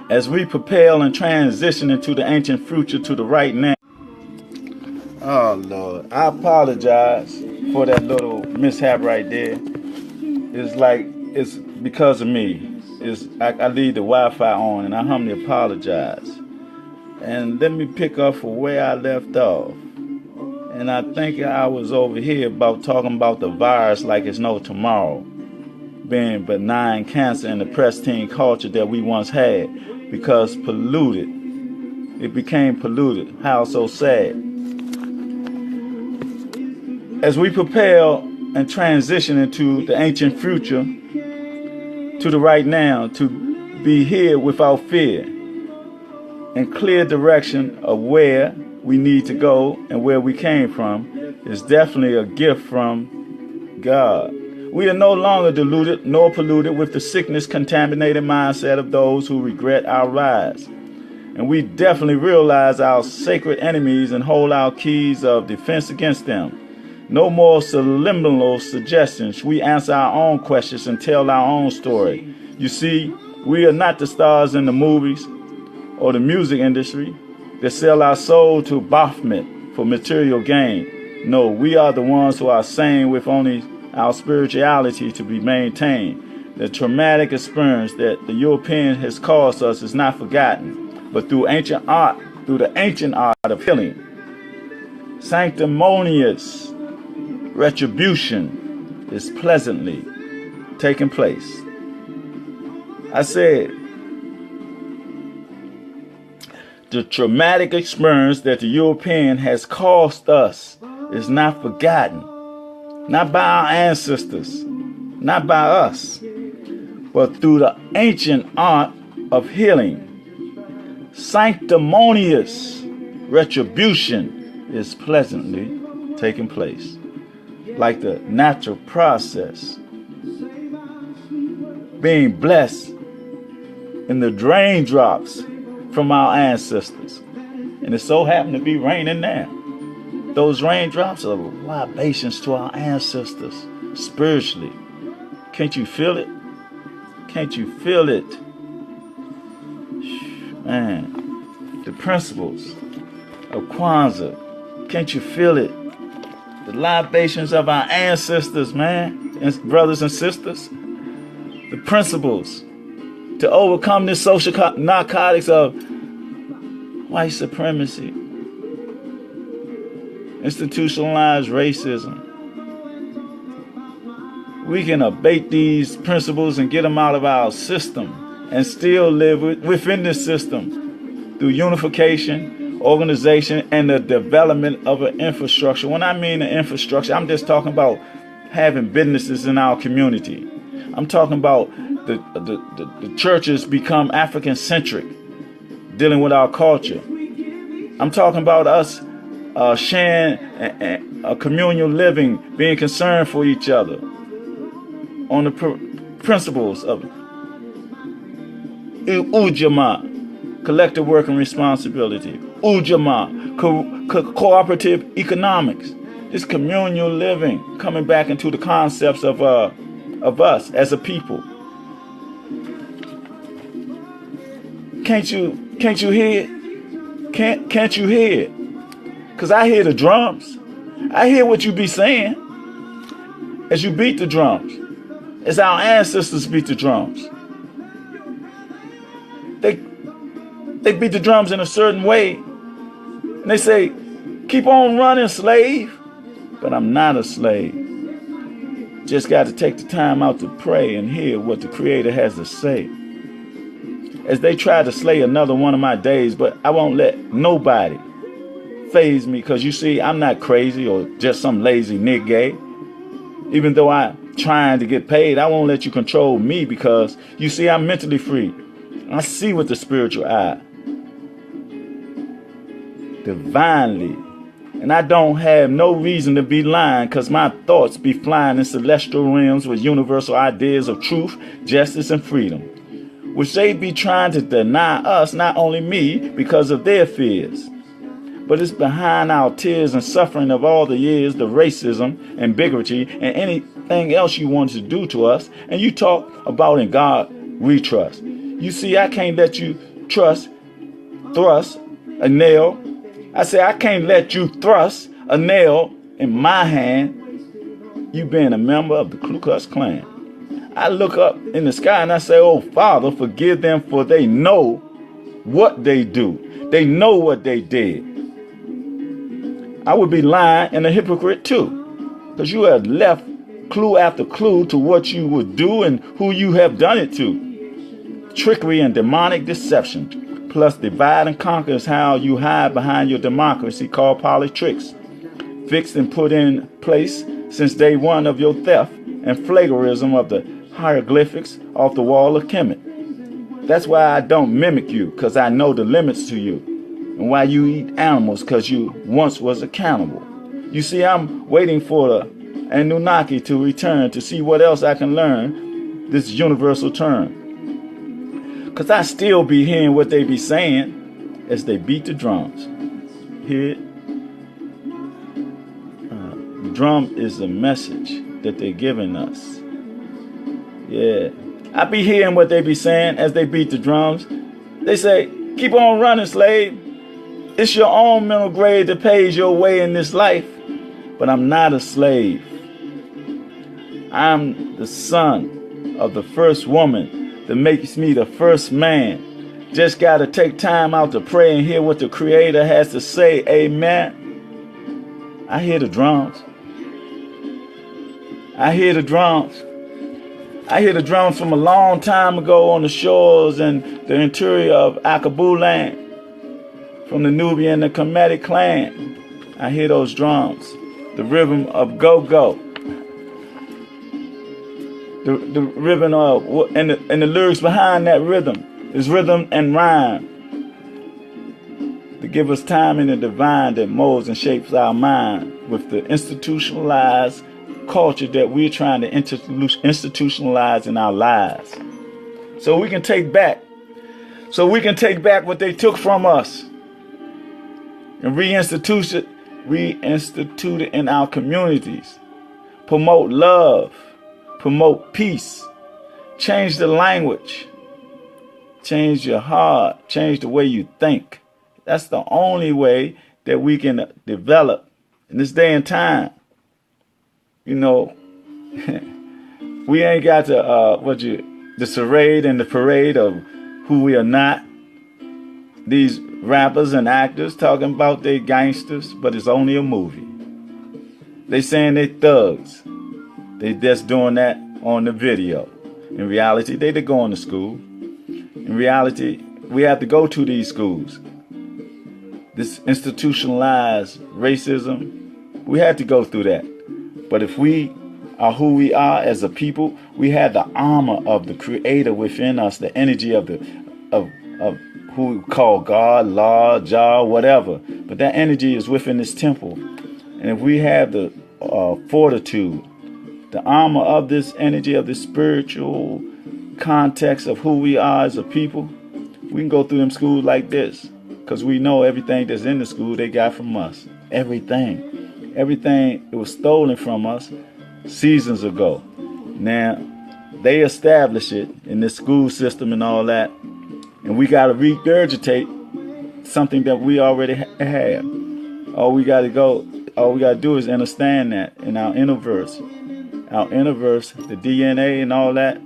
S1: As we propel and transition into the ancient future to the right now. Oh Lord, I apologize for that little mishap right there. It's because of me. I leave the Wi-Fi on, and I humbly apologize. And let me pick up from where I left off. And I think I was over here talking about the virus like it's no tomorrow, being benign cancer in the pristine culture that we once had, because polluted. It became polluted. How so sad. As we propel and transition into the ancient future, to the right now, to be here without fear, and clear direction of where we need to go and where we came from, is definitely a gift from God. We are no longer deluded nor polluted with the sickness contaminated mindset of those who regret our rise. And we definitely realize our sacred enemies and hold our keys of defense against them. No more subliminal suggestions. We answer our own questions and tell our own story. You see, we are not the stars in the movies or the music industry that sell our soul to Baphomet for material gain. No, we are the ones who are sane with only our spirituality to be maintained. The traumatic experience that the European has caused us is not forgotten, but through the ancient art of healing, sanctimonious retribution is pleasantly taking place. I said, the traumatic experience that the European has caused us is not forgotten. Not by our ancestors, not by us, but through the ancient art of healing. Sanctimonious retribution is pleasantly taking place, like the natural process, being blessed in the raindrops from our ancestors. And it so happened to be raining now. Those raindrops are libations to our ancestors spiritually. Can't you feel it? Can't you feel it? Man, the principles of Kwanzaa, can't you feel it? The libations of our ancestors, man, and brothers and sisters. The principles to overcome this social narcotics of white supremacy, institutionalized racism. We can abate these principles and get them out of our system and still live within this system through unification, organization, and the development of an infrastructure. When I mean an infrastructure, I'm just talking about having businesses in our community. I'm talking about the churches become African-centric, dealing with our culture. I'm talking about us sharing a communal living, being concerned for each other on the principles of oo-JAH-mah, collective work and responsibility. Oo-JAH-mah, cooperative economics. This communal living, coming back into the concepts of us as a people. Can't you hear it? Can't you hear it? Because I hear the drums. I hear what you be saying as you beat the drums, as our ancestors beat the drums. They beat the drums in a certain way. And they say, keep on running, slave. But I'm not a slave. Just got to take the time out to pray and hear what the Creator has to say. As they try to slay another one of my days, but I won't let nobody faze me, because you see, I'm not crazy or just some lazy nigga. Even though I'm trying to get paid, I won't let you control me, because you see, I'm mentally free. I see with the spiritual eye, divinely. And I don't have no reason to be lying, because my thoughts be flying in celestial realms with universal ideas of truth, justice, and freedom, which they be trying to deny us, not only me, because of their fears. But it's behind our tears and suffering of all the years, the racism and bigotry and anything else you want to do to us. And you talk about in God we trust. You see, I can't let you thrust a nail. I say, I can't let you thrust a nail in my hand, you being a member of the Ku Klux Klan. I look up in the sky and I say, oh, Father, forgive them, for they know what they do. They know what they did. I would be lying and a hypocrite too, because you have left clue after clue to what you would do and who you have done it to. Trickery and demonic deception, plus divide and conquer is how you hide behind your democracy called politics, fixed and put in place since day one of your theft and flagrism of the hieroglyphics off the wall of Kemet. That's why I don't mimic you, because I know the limits to you. And why you eat animals, because you once was a cannibal. You see, I'm waiting for the Anunnaki to return to see what else I can learn this universal term. Because I still be hearing what they be saying as they beat the drums. Hear it? The drum is the message that they're giving us. Yeah. I be hearing what they be saying as they beat the drums. They say, keep on running, slave. It's your own mental grade that pays your way in this life. But I'm not a slave. I'm the son of the first woman that makes me the first man. Just got to take time out to pray and hear what the Creator has to say. Amen. I hear the drums. I hear the drums. I hear the drums from a long time ago on the shores and the interior of Akabu land. From the Nubian and Kemetic clan, I hear those drums, the rhythm of go-go, the rhythm of, and the lyrics behind that rhythm is rhythm and rhyme to give us time in the divine that molds and shapes our mind with the institutionalized culture that we're trying to institutionalize in our lives, so we can take back what they took from us. And reinstitute it in our communities. Promote love. Promote peace. Change the language. Change your heart. Change the way you think. That's the only way that we can develop in this day and time. You know, we ain't got the charade and the parade of who we are not. These rappers and actors talking about they gangsters, but it's only a movie. They saying they thugs. They just doing that on the video. In reality, they going to school. In reality, we have to go to these schools. This institutionalized racism, we had to go through that. But if we are who we are as a people, we have the armor of the Creator within us, the energy of who we call God, Law, Jah, whatever. But that energy is within this temple. And if we have the fortitude, the armor of this energy, of this spiritual context of who we are as a people, we can go through them schools like this. Because we know everything that's in the school they got from us. Everything. Everything it was stolen from us seasons ago. Now, they established it in the school system and all that. And we got to regurgitate something that we already have. All we got to do is understand that in our inner verse. Our inner verse, the DNA and all that.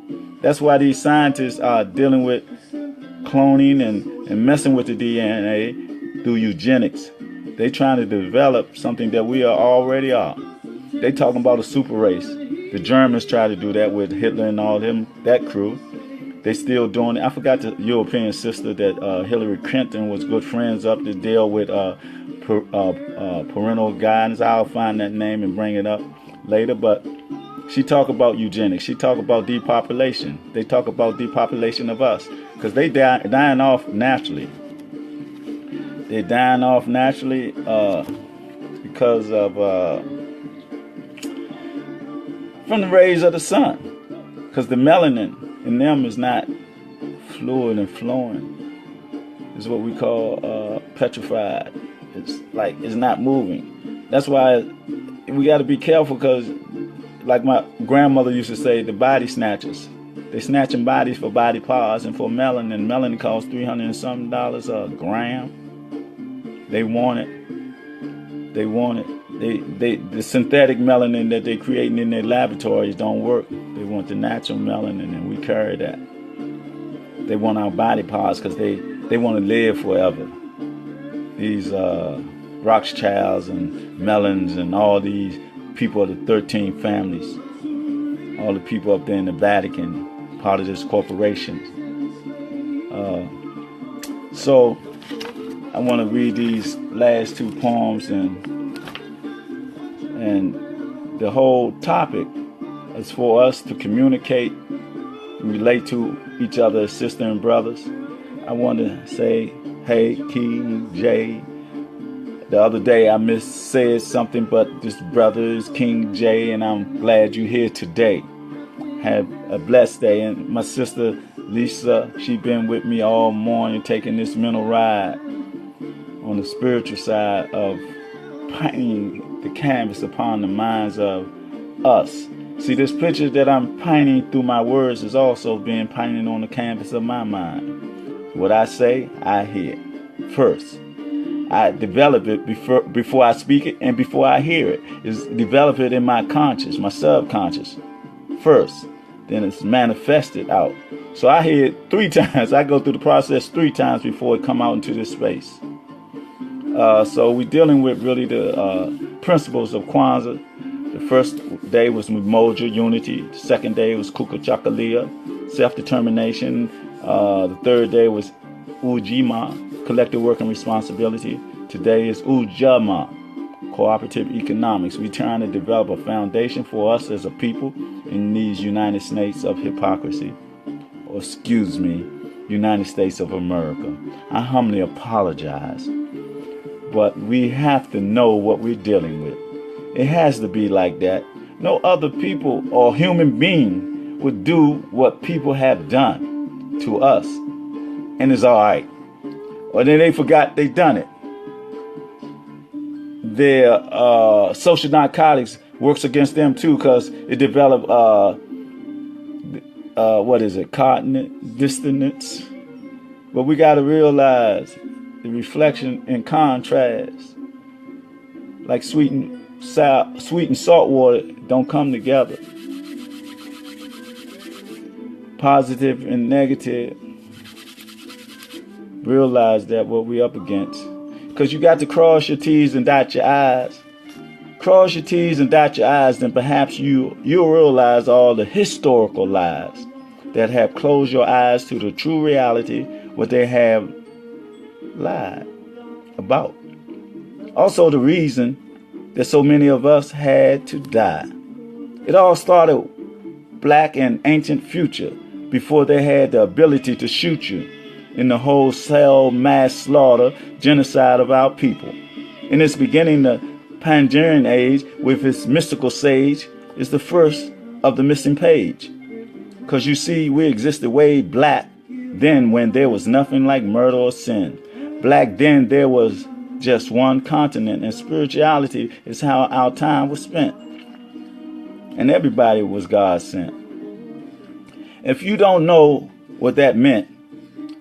S1: That's why these scientists are dealing with cloning and messing with the DNA through eugenics. They trying to develop something that we already are. They talking about a super race. The Germans tried to do that with Hitler and all them, that crew. They still doing it. I forgot the European sister that Hillary Clinton was good friends up to deal with parental guidance. I'll find that name and bring it up later. But she talk about eugenics. She talk about depopulation. They talk about depopulation of us because they dying off naturally. They're dying off naturally because of from the rays of the sun. Because the melanin in them is not fluid and flowing. It's what we call petrified. It's like it's not moving. That's why we got to be careful because, like my grandmother used to say, the body snatchers. They snatching bodies for body parts and for melanin. Melanin costs $300 and something a gram. They want it. They want it. The synthetic melanin that they're creating in their laboratories don't work. They want the natural melanin, and we carry that. They want our body parts because they want to live forever. These Rothschilds and Mellons and all these people of the 13 families, all the people up there in the Vatican, part of this corporation. So I want to read these last two poems, and the whole topic is for us to communicate, relate to each other as sisters and brothers. I want to say, hey, King J. The other day I missaid something, but this brother is King J, and I'm glad you're here today. Have a blessed day. And my sister Lisa, she been with me all morning taking this mental ride on the spiritual side of painting the canvas upon the minds of us. See, this picture that I'm painting through my words is also being painted on the canvas of my mind. What I say, I hear. First, I develop it before I speak it, and before I hear it. It's develop it in my conscious, my subconscious. First, then it's manifested out. So I hear it 3 times. I go through the process 3 times before it come out into this space. So we're dealing with really the principles of Kwanzaa. The first day was Umoja, unity. The second day was Kukuchakalia, self-determination. The third day was oo-JAH-mah, collective work and responsibility. Today is oo-JAH-mah, cooperative economics. We're trying to develop a foundation for us as a people in these United States of hypocrisy. Or excuse me, United States of America. I humbly apologize. But we have to know what we're dealing with. It has to be like that. No other people or human being would do what people have done to us. And it's all right. Or then they forgot they done it. Their social narcotics works against them too, because it developed cognitive dissonance. But we got to realize the reflection and contrast, like sweet and salt water, don't come together. Positive and negative. Realize that what we're up against. Because you got to cross your T's and dot your I's. Cross your T's and dot your I's, then perhaps you'll realize all the historical lies that have closed your eyes to the true reality, what they have lied about. Also the reason that so many of us had to die. It all started black and ancient future before they had the ability to shoot you in the wholesale mass slaughter, genocide of our people. In its beginning, the Pandaren age with its mystical sage is the first of the missing page. Because you see, we existed way black then when there was nothing like murder or sin. Black then there was just one continent, and spirituality is how our time was spent. And everybody was God sent. If you don't know what that meant,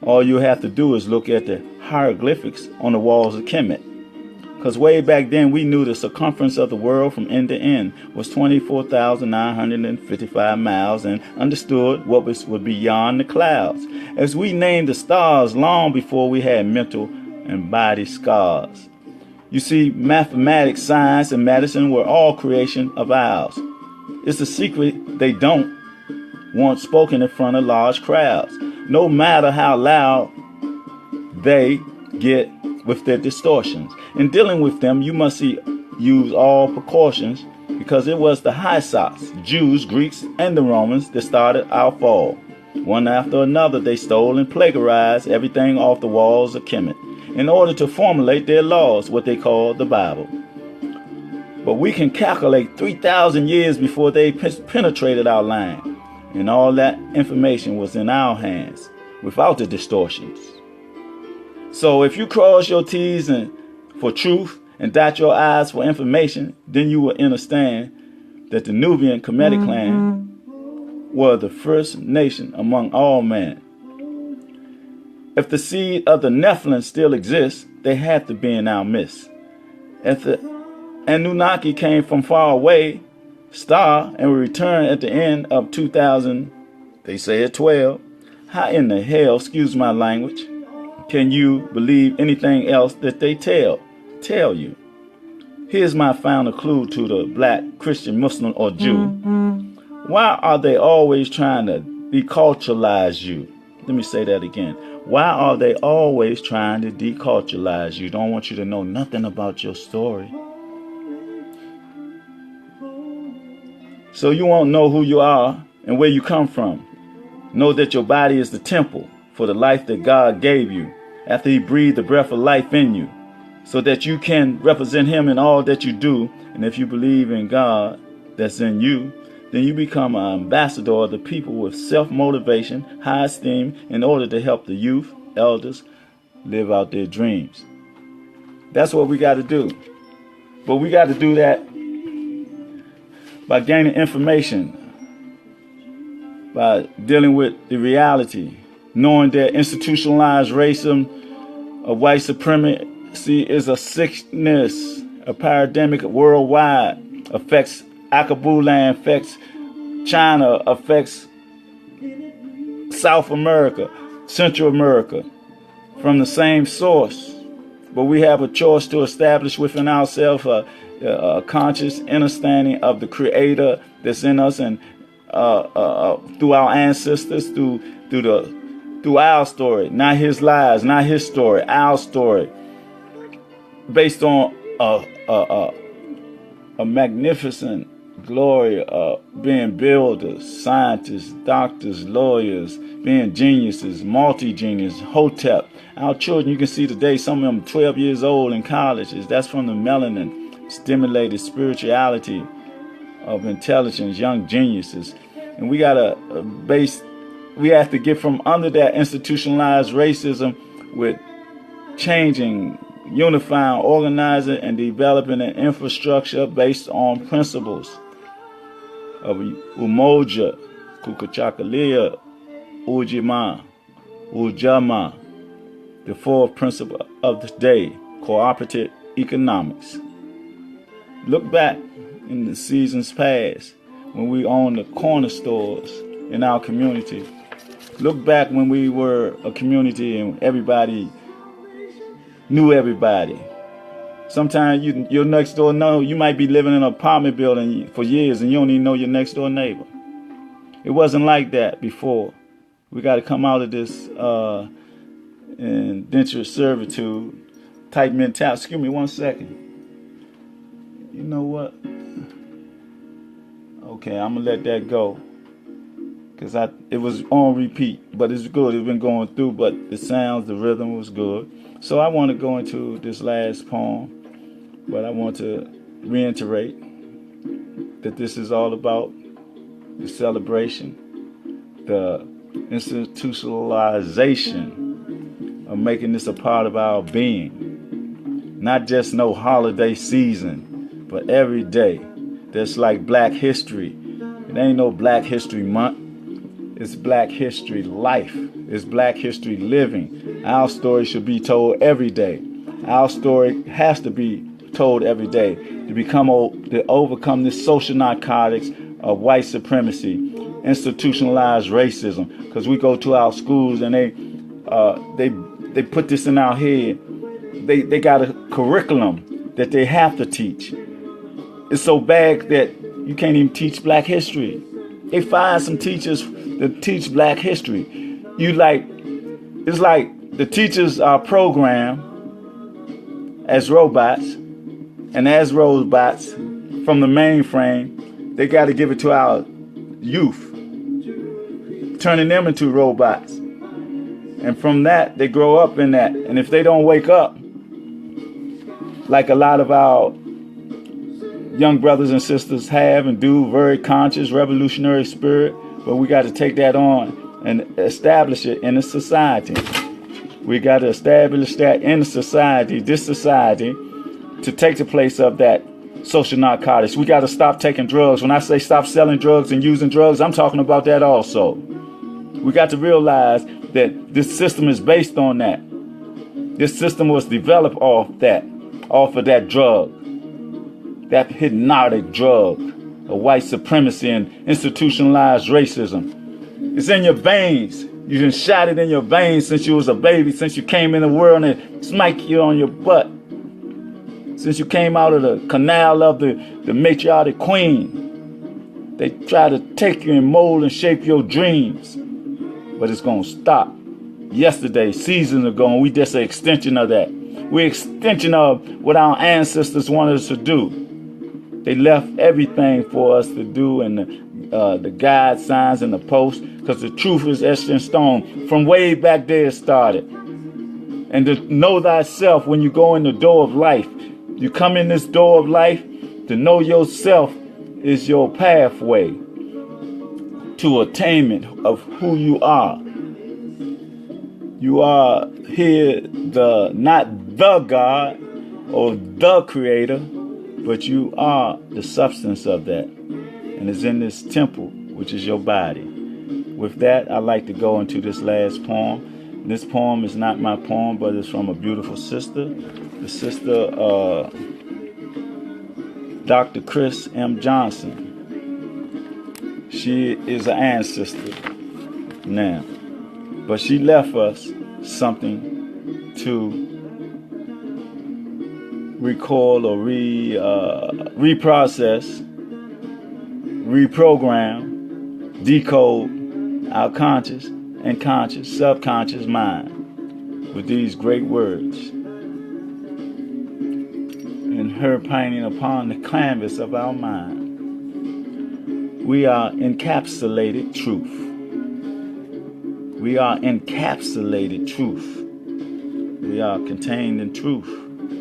S1: all you have to do is look at the hieroglyphics on the walls of Kemet. Because way back then we knew the circumference of the world from end to end was 24,955 miles, and understood what was beyond the clouds. As we named the stars long before we had mental and body scars. You see, mathematics, science, and medicine were all creation of ours. It's a secret they don't once spoken in front of large crowds, no matter how loud they get with their distortions. In dealing with them, you must use all precautions, because it was the Hysots, Jews, Greeks, and the Romans that started our fall. One after another, they stole and plagiarized everything off the walls of Kemet in order to formulate their laws, what they call the Bible. But we can calculate 3,000 years before they penetrated our land, and all that information was in our hands without the distortions. So if you cross your T's for truth and dot your I's for information, then you will understand that the Nubian Kemetic clan were the first nation among all men. If the seed of the Nephilim still exists, they had to be in our midst. If the Anunnaki came from far away star and will return at the end of 2000, they say at 12, how in the hell, excuse my language, can you believe anything else that they tell you? Here's my final clue to the black, Christian, Muslim, or Jew. Why are they always trying to deculturalize you? Let me say that again. Why are they always trying to deculturalize you? Don't want you to know nothing about your story. So you won't know who you are and where you come from. Know that your body is the temple for the life that God gave you after he breathed the breath of life in you, so that you can represent him in all that you do. And if you believe in God that's in you, then you become an ambassador of the people with self-motivation, high esteem, in order to help the youth, elders, live out their dreams. That's what we got to do. But we got to do that by gaining information, by dealing with the reality, knowing that institutionalized racism of white supremacy is a sickness, a pandemic worldwide, affects Akabulan, affects China, affects South America, Central America, from the same source. But we have a choice to establish within ourselves a conscious understanding of the Creator that's in us, and through our ancestors, through our story, not his lies, not his story, our story, based on a magnificent glory of being builders, scientists, doctors, lawyers, being geniuses, multi-genius, Hotep. Our children, you can see today, some of them 12 years old in colleges. That's from the melanin stimulated spirituality of intelligence, young geniuses. And we got to we have to get from under that institutionalized racism with changing, unifying, organizing, and developing an infrastructure based on principles of oo-JAH-mah, Ujamaa, oo-JAH-mah, the fourth principle of the day, cooperative economics. Look back in the seasons past when we owned the corner stores in our community. Look back when we were a community and everybody knew everybody. Sometimes your next door you might be living in an apartment building for years and you don't even know your next door neighbor. It wasn't like that before. We got to come out of this indentured servitude type mentality. Excuse me 1 second. You know what? Okay, I'm gonna let that go, because it was on repeat, but it's good. It's been going through, but the sounds, the rhythm was good. So I want to go into this last poem, but I want to reiterate that this is all about the celebration, the institutionalization of making this a part of our being. Not just no holiday season, but every day. That's like Black History. It ain't no Black History Month. It's Black History life. It's Black History living. Our story should be told every day. Our story has to be told every day to overcome this social narcotics of white supremacy, institutionalized racism. Because we go to our schools and they put this in our head. They got a curriculum that they have to teach. It's so bad that you can't even teach Black history. They fired some teachers that teach black history. It's like the teachers are programmed as robots, and as robots from the mainframe, they got to give it to our youth, turning them into robots. And from that, they grow up in that. And if they don't wake up, like a lot of our young brothers and sisters have and do, very conscious, revolutionary spirit, but we got to take that on and establish it in a society. We got to establish that in a society, this society, to take the place of that social narcotics. We got to stop taking drugs. When I say stop selling drugs and using drugs, I'm talking about that also. We got to realize that this system is based on that. This system was developed off of that drug, that hypnotic drug of white supremacy and institutionalized racism. It's in your veins. You done shot it in your veins since you was a baby, since you came in the world and it smacked you on your butt. Since you came out of the canal of the matriarchy queen. They try to take you and mold and shape your dreams. But it's going to stop. Yesterday, seasons ago, and we just an extension of that. We're an extension of what our ancestors wanted us to do. They left everything for us to do, and the guide signs and the posts, because the truth is etched in stone. From way back there it started. And to know thyself when you go in the door of life. You come in this door of life, to know yourself is your pathway to attainment of who you are. You are here not the God or the creator, but you are the substance of that. And it's in this temple, which is your body. With that, I'd like to go into this last poem. And this poem is not my poem, but it's from a beautiful sister. The sister, Dr. Chris M. Johnson. She is an ancestor now. But she left us something to recall or reprocess, reprogram, decode our conscious and conscious, subconscious mind with these great words. And her painting upon the canvas of our mind. We are encapsulated truth. We are encapsulated truth. We are contained in truth,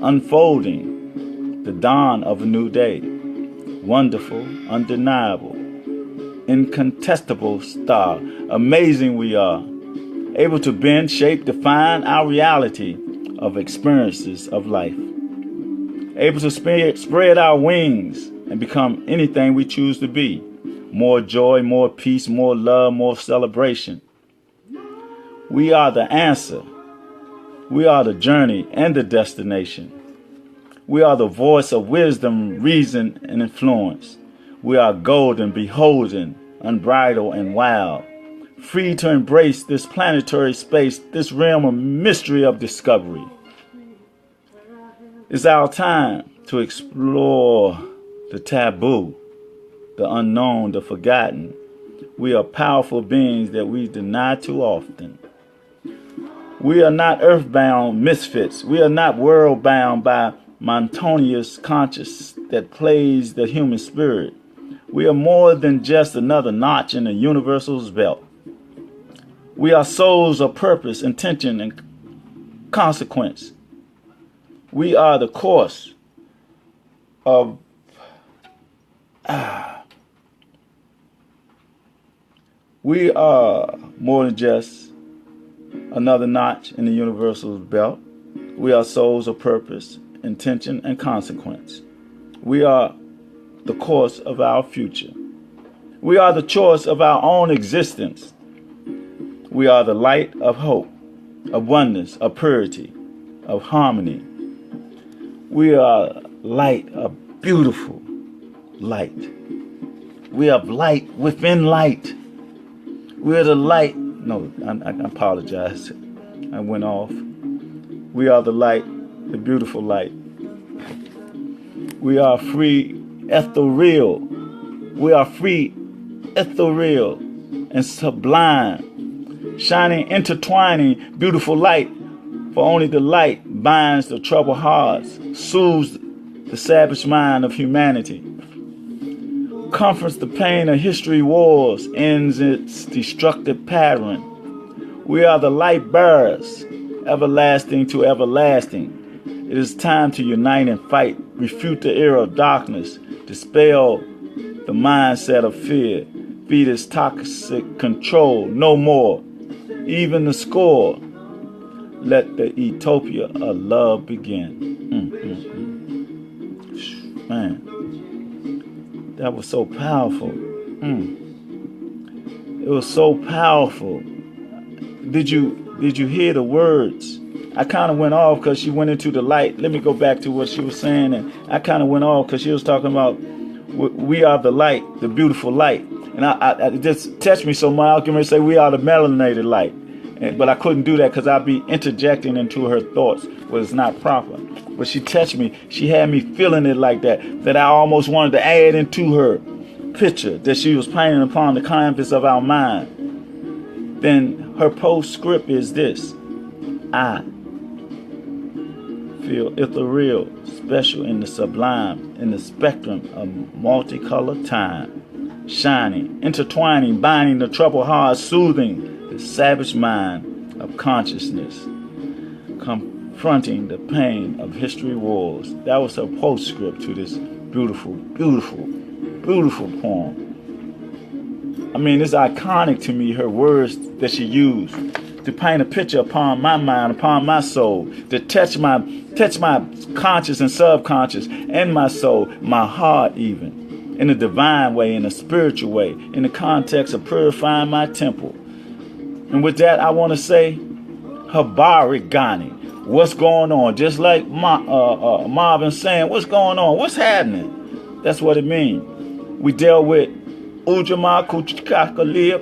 S1: unfolding the dawn of a new day. Wonderful, undeniable, incontestable star. Amazing we are, able to bend, shape, define our reality of experiences of life. Able to spread our wings and become anything we choose to be. More joy, more peace, more love, more celebration. We are the answer. We are the journey and the destination. We are the voice of wisdom, reason, and influence. We are golden, beholden, unbridled, and wild. Free to embrace this planetary space, this realm of mystery of discovery. It's our time to explore the taboo, the unknown, the forgotten. We are powerful beings that we deny too often. We are not earthbound misfits. We are not world-bound by monotonous conscience that plays the human spirit. We are more than just another notch in the universal's belt. We are souls of purpose, intention, and consequence. We are the course of we are more than just another notch in the universal belt. We are souls of purpose, intention, and consequence. We are the course of our future. We are the choice of our own existence. We are the light of hope, of oneness, of purity, of harmony. We are light, a beautiful light. We are light within light. We are the light. No, I apologize. I went off. We are the light, the beautiful light. We are free, ethereal. We are free ethereal and sublime, shining, intertwining, beautiful light. For only the light binds the troubled hearts, soothes the savage mind of humanity, comforts the pain of history wars, ends its destructive pattern. We are the light bearers, everlasting to everlasting. It is time to unite and fight, refute the era of darkness, dispel the mindset of fear, beat its toxic control no more. Even the score, let the utopia of love begin. Man, that was so powerful. It was so powerful. Did you hear the words? I kind of went off because she went into the light. Let me go back to what she was saying. And I kind of went off because she was talking about we are the light, the beautiful light. And it just touched me so much. I was going to say we are the melanated light. But I couldn't do that because I'd be interjecting into her thoughts, but it's not proper. But she touched me. She had me feeling it like that I almost wanted to add into her picture that she was painting upon the canvas of our mind. Then her postscript is this: I feel ethereal, special in the sublime, in the spectrum of multicolored time, shining, intertwining, binding the troubled heart, soothing the savage mind of consciousness, confronting the pain of history wars. That was her postscript to this beautiful, beautiful, beautiful poem. I mean, it's iconic to me, her words that she used to paint a picture upon my mind, upon my soul, to touch my conscious and subconscious and my soul, my heart even, in a divine way, in a spiritual way, in the context of purifying my temple. And with that, I want to say, Habari Ghani, what's going on? Just like Marvin saying, what's going on? What's happening? That's what it means. We dealt with Ujamaa, Kukuchakalia,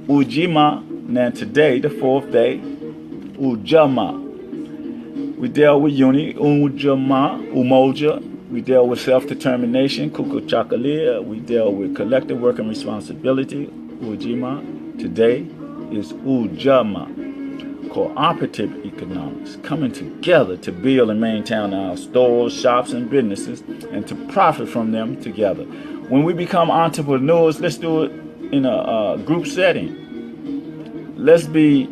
S1: Ujamaa, and today, the fourth day, Ujamaa. We dealt with Ujamaa, Umoja. We dealt with self-determination, Kukuchakalia. We dealt with collective work and responsibility, Ujamaa. Today is Ujamaa, cooperative economics, coming together to build and maintain our stores, shops, and businesses, and to profit from them together. When we become entrepreneurs, let's do it in a group setting. Let's be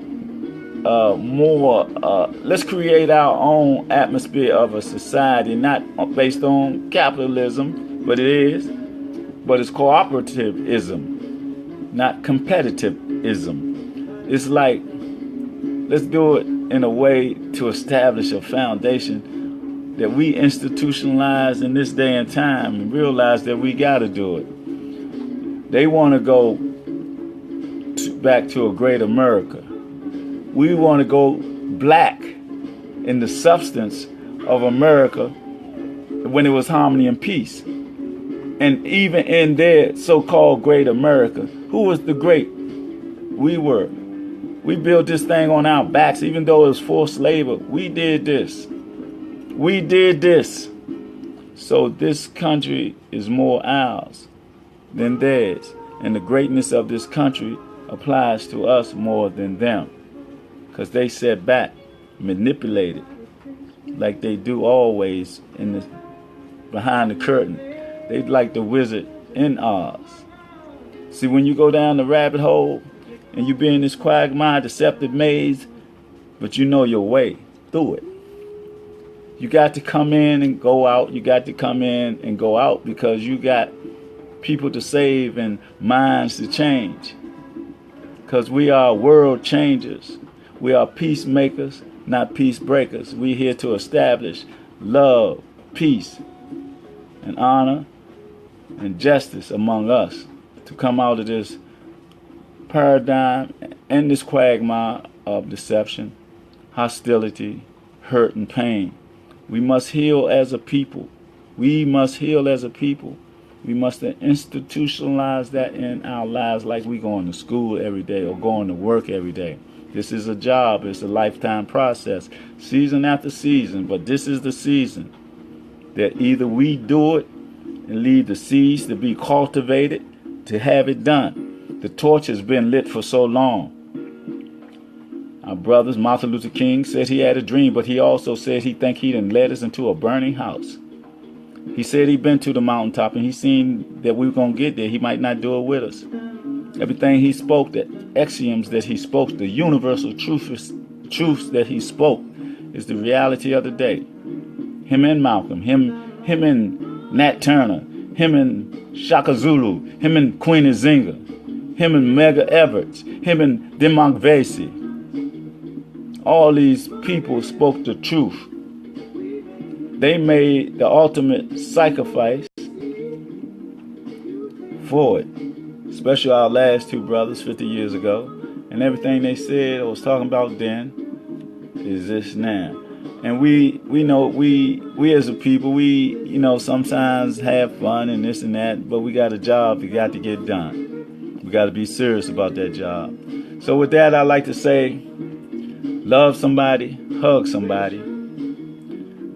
S1: let's create our own atmosphere of a society, not based on capitalism, but it's cooperativism, not competitivism. It's like, let's do it in a way to establish a foundation that we institutionalize in this day and time and realize that we got to do it. They want to go back to a great America. We want to go black in the substance of America when it was harmony and peace. And even in their so-called great America, who was the great? We were. We built this thing on our backs, even though it was forced labor. We did this. We did this. So this country is more ours than theirs. And the greatness of this country applies to us more than them. Because they sat back, manipulated, like they do always behind the curtain. They like the wizard in Oz. See, when you go down the rabbit hole and you be in this quagmire, deceptive maze, but you know your way through it. You got to come in and go out. You got to come in and go out because you got people to save and minds to change. Because we are world changers. We are peacemakers, not peace breakers. We're here to establish love, peace, and honor, and justice among us to come out of this paradigm and this quagmire of deception, hostility, hurt, and pain. We must heal as a people. We must heal as a people. We must institutionalize that in our lives like we going to school every day or going to work every day. This is a job. It's a lifetime process, season after season. But this is the season that either we do it and leave the seeds to be cultivated to have it done. The torch has been lit for so long. Our brothers, Martin Luther King said he had a dream, but he also said he think he done led us into a burning house. He said he been to the mountaintop and he seen that we were going to get there. He might not do it with us. Everything he spoke, the axioms that he spoke, the universal truths that he spoke is the reality of the day. Him and Malcolm, him and Nat Turner, him and Shaka Zulu, him and Queen Nzinga, him and Medgar Evers, him and Demok Vesey. All these people spoke the truth. They made the ultimate sacrifice for it. Especially our last two brothers 50 years ago. And everything they said or was talking about then is this now. And we know we as a people, we sometimes have fun and this and that, but we got a job we got to get done. We got to be serious about that job. So with that, I like to say, love somebody, hug somebody,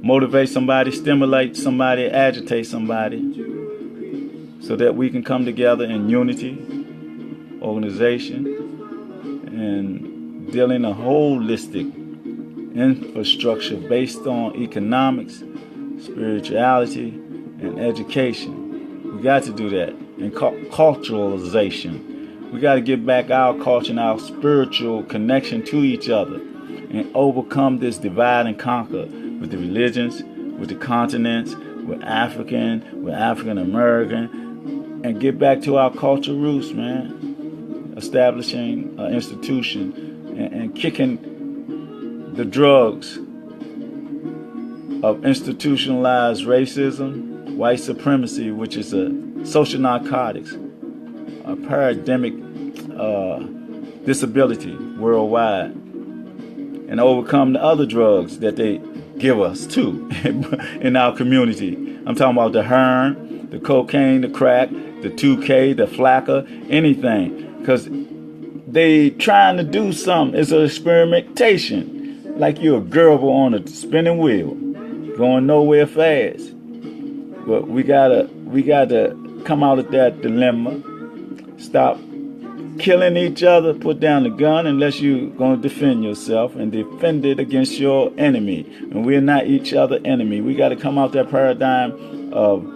S1: motivate somebody, stimulate somebody, agitate somebody, so that we can come together in unity, organization, and dealing a holistic infrastructure based on economics, spirituality, and education. We got to do that. And culturalization. We got to get back our culture and our spiritual connection to each other and overcome this divide and conquer with the religions, with the continents, with African American, and get back to our cultural roots, man. Establishing an institution and kicking the drugs of institutionalized racism, white supremacy, which is a social narcotics, a pandemic disability worldwide, and overcome the other drugs that they give us too in our community. I'm talking about the heroin, the cocaine, the crack, the 2K, the flacker, anything, because they trying to do something. It's an experimentation. Like you're a gerbil on a spinning wheel, going nowhere fast. But we gotta come out of that dilemma. Stop killing each other. Put down the gun unless you're gonna defend yourself and defend it against your enemy. And we're not each other enemy. We gotta come out that paradigm of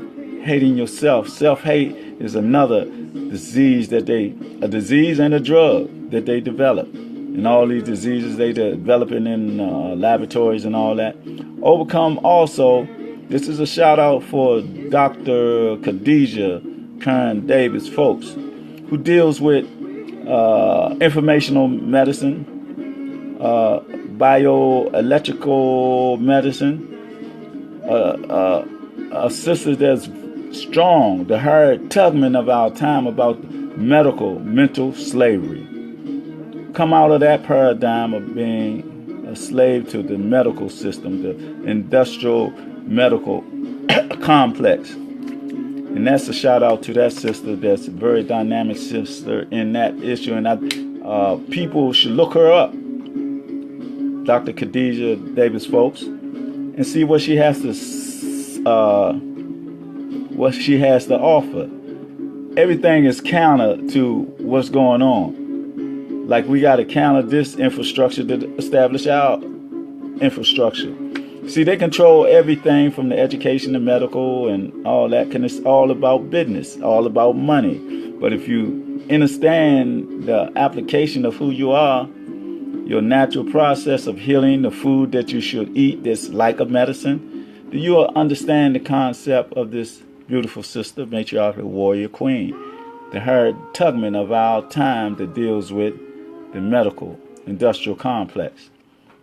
S1: hating yourself. Self-hate is another disease a disease and a drug that they develop. And all these diseases they developing in laboratories and all that. Overcome also, this is a shout out for Dr. Khadijah Kern Davis folks, who deals with informational medicine, bioelectrical medicine, a sister that's strong, the Harriet Tubman of our time about mental slavery. Come out of that paradigm of being a slave to the medical system, the industrial medical complex. And that's a shout out to that sister. That's a very dynamic sister in that issue. And people should look her up, Dr. Khadijah Davis folks, and see what she has to offer. Everything is counter to what's going on. Like we got to counter this infrastructure to establish our infrastructure. See, they control everything from the education, the medical, and all that. Cause it's all about business, all about money. But if you understand the application of who you are, your natural process of healing, the food that you should eat that's like a medicine, then you will understand the concept of this beautiful sister, matriarchal warrior queen, the Harriet Tubman of our time that deals with the medical industrial complex.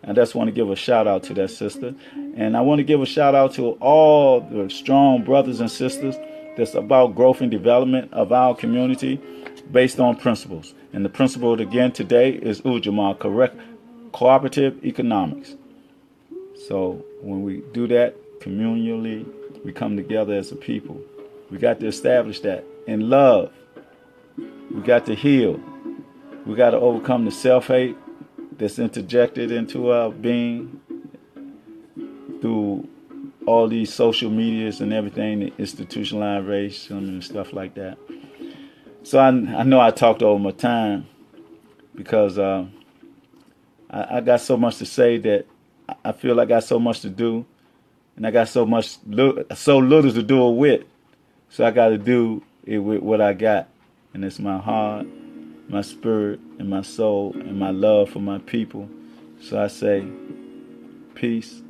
S1: And I just want to give a shout out to that sister. And I want to give a shout out to all the strong brothers and sisters that's about growth and development of our community based on principles. And the principle again today is oo-JAH-mah, correct cooperative economics. So when we do that communally, we come together as a people. We got to establish that in love. We got to heal. We got to overcome the self-hate that's interjected into our being through all these social medias and everything, the institutionalized racism and stuff like that. So I know I talked over my time because I got so much to say that I feel I got so much to do, and I got so little to do it with. So I got to do it with what I got, and it's my heart, my spirit, and my soul, and my love for my people. So I say, peace,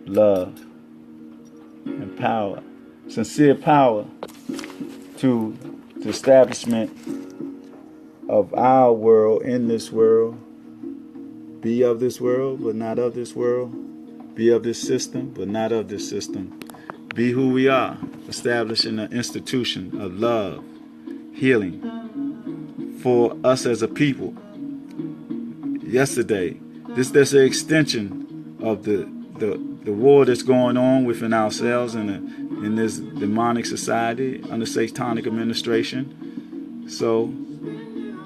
S1: love, and power. Sincere power to the establishment of our world in this world. Be of this world, but not of this world. Be of this system, but not of this system. Be who we are, establishing an institution of love, healing for us as a people. Yesterday, this is an extension of the war that's going on within ourselves and in this demonic society under satanic administration. So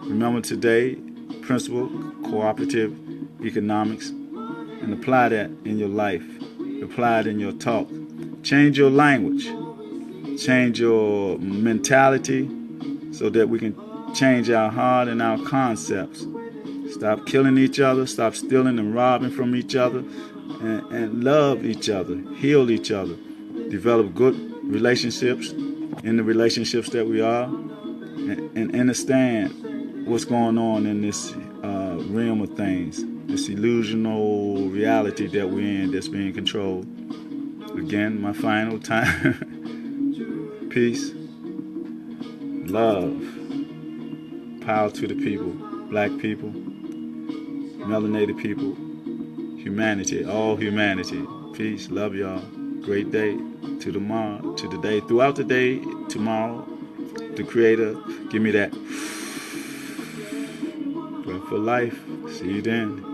S1: remember today, principle, cooperative economics, and apply that in your life. Apply it in your talk. Change your language. Change your mentality so that we can change our heart and our concepts. Stop killing each other. Stop stealing and robbing from each other. And love each other. Heal each other. Develop good relationships in the relationships that we are. And understand what's going on in this realm of things. This illusional reality that we're in that's being controlled. Again, my final time. Peace, love, power to the people, black people, melanated people, humanity, all humanity. Peace, love y'all. Great day to tomorrow, to the day, throughout the day, tomorrow. The Creator, give me that breath for life. See you then.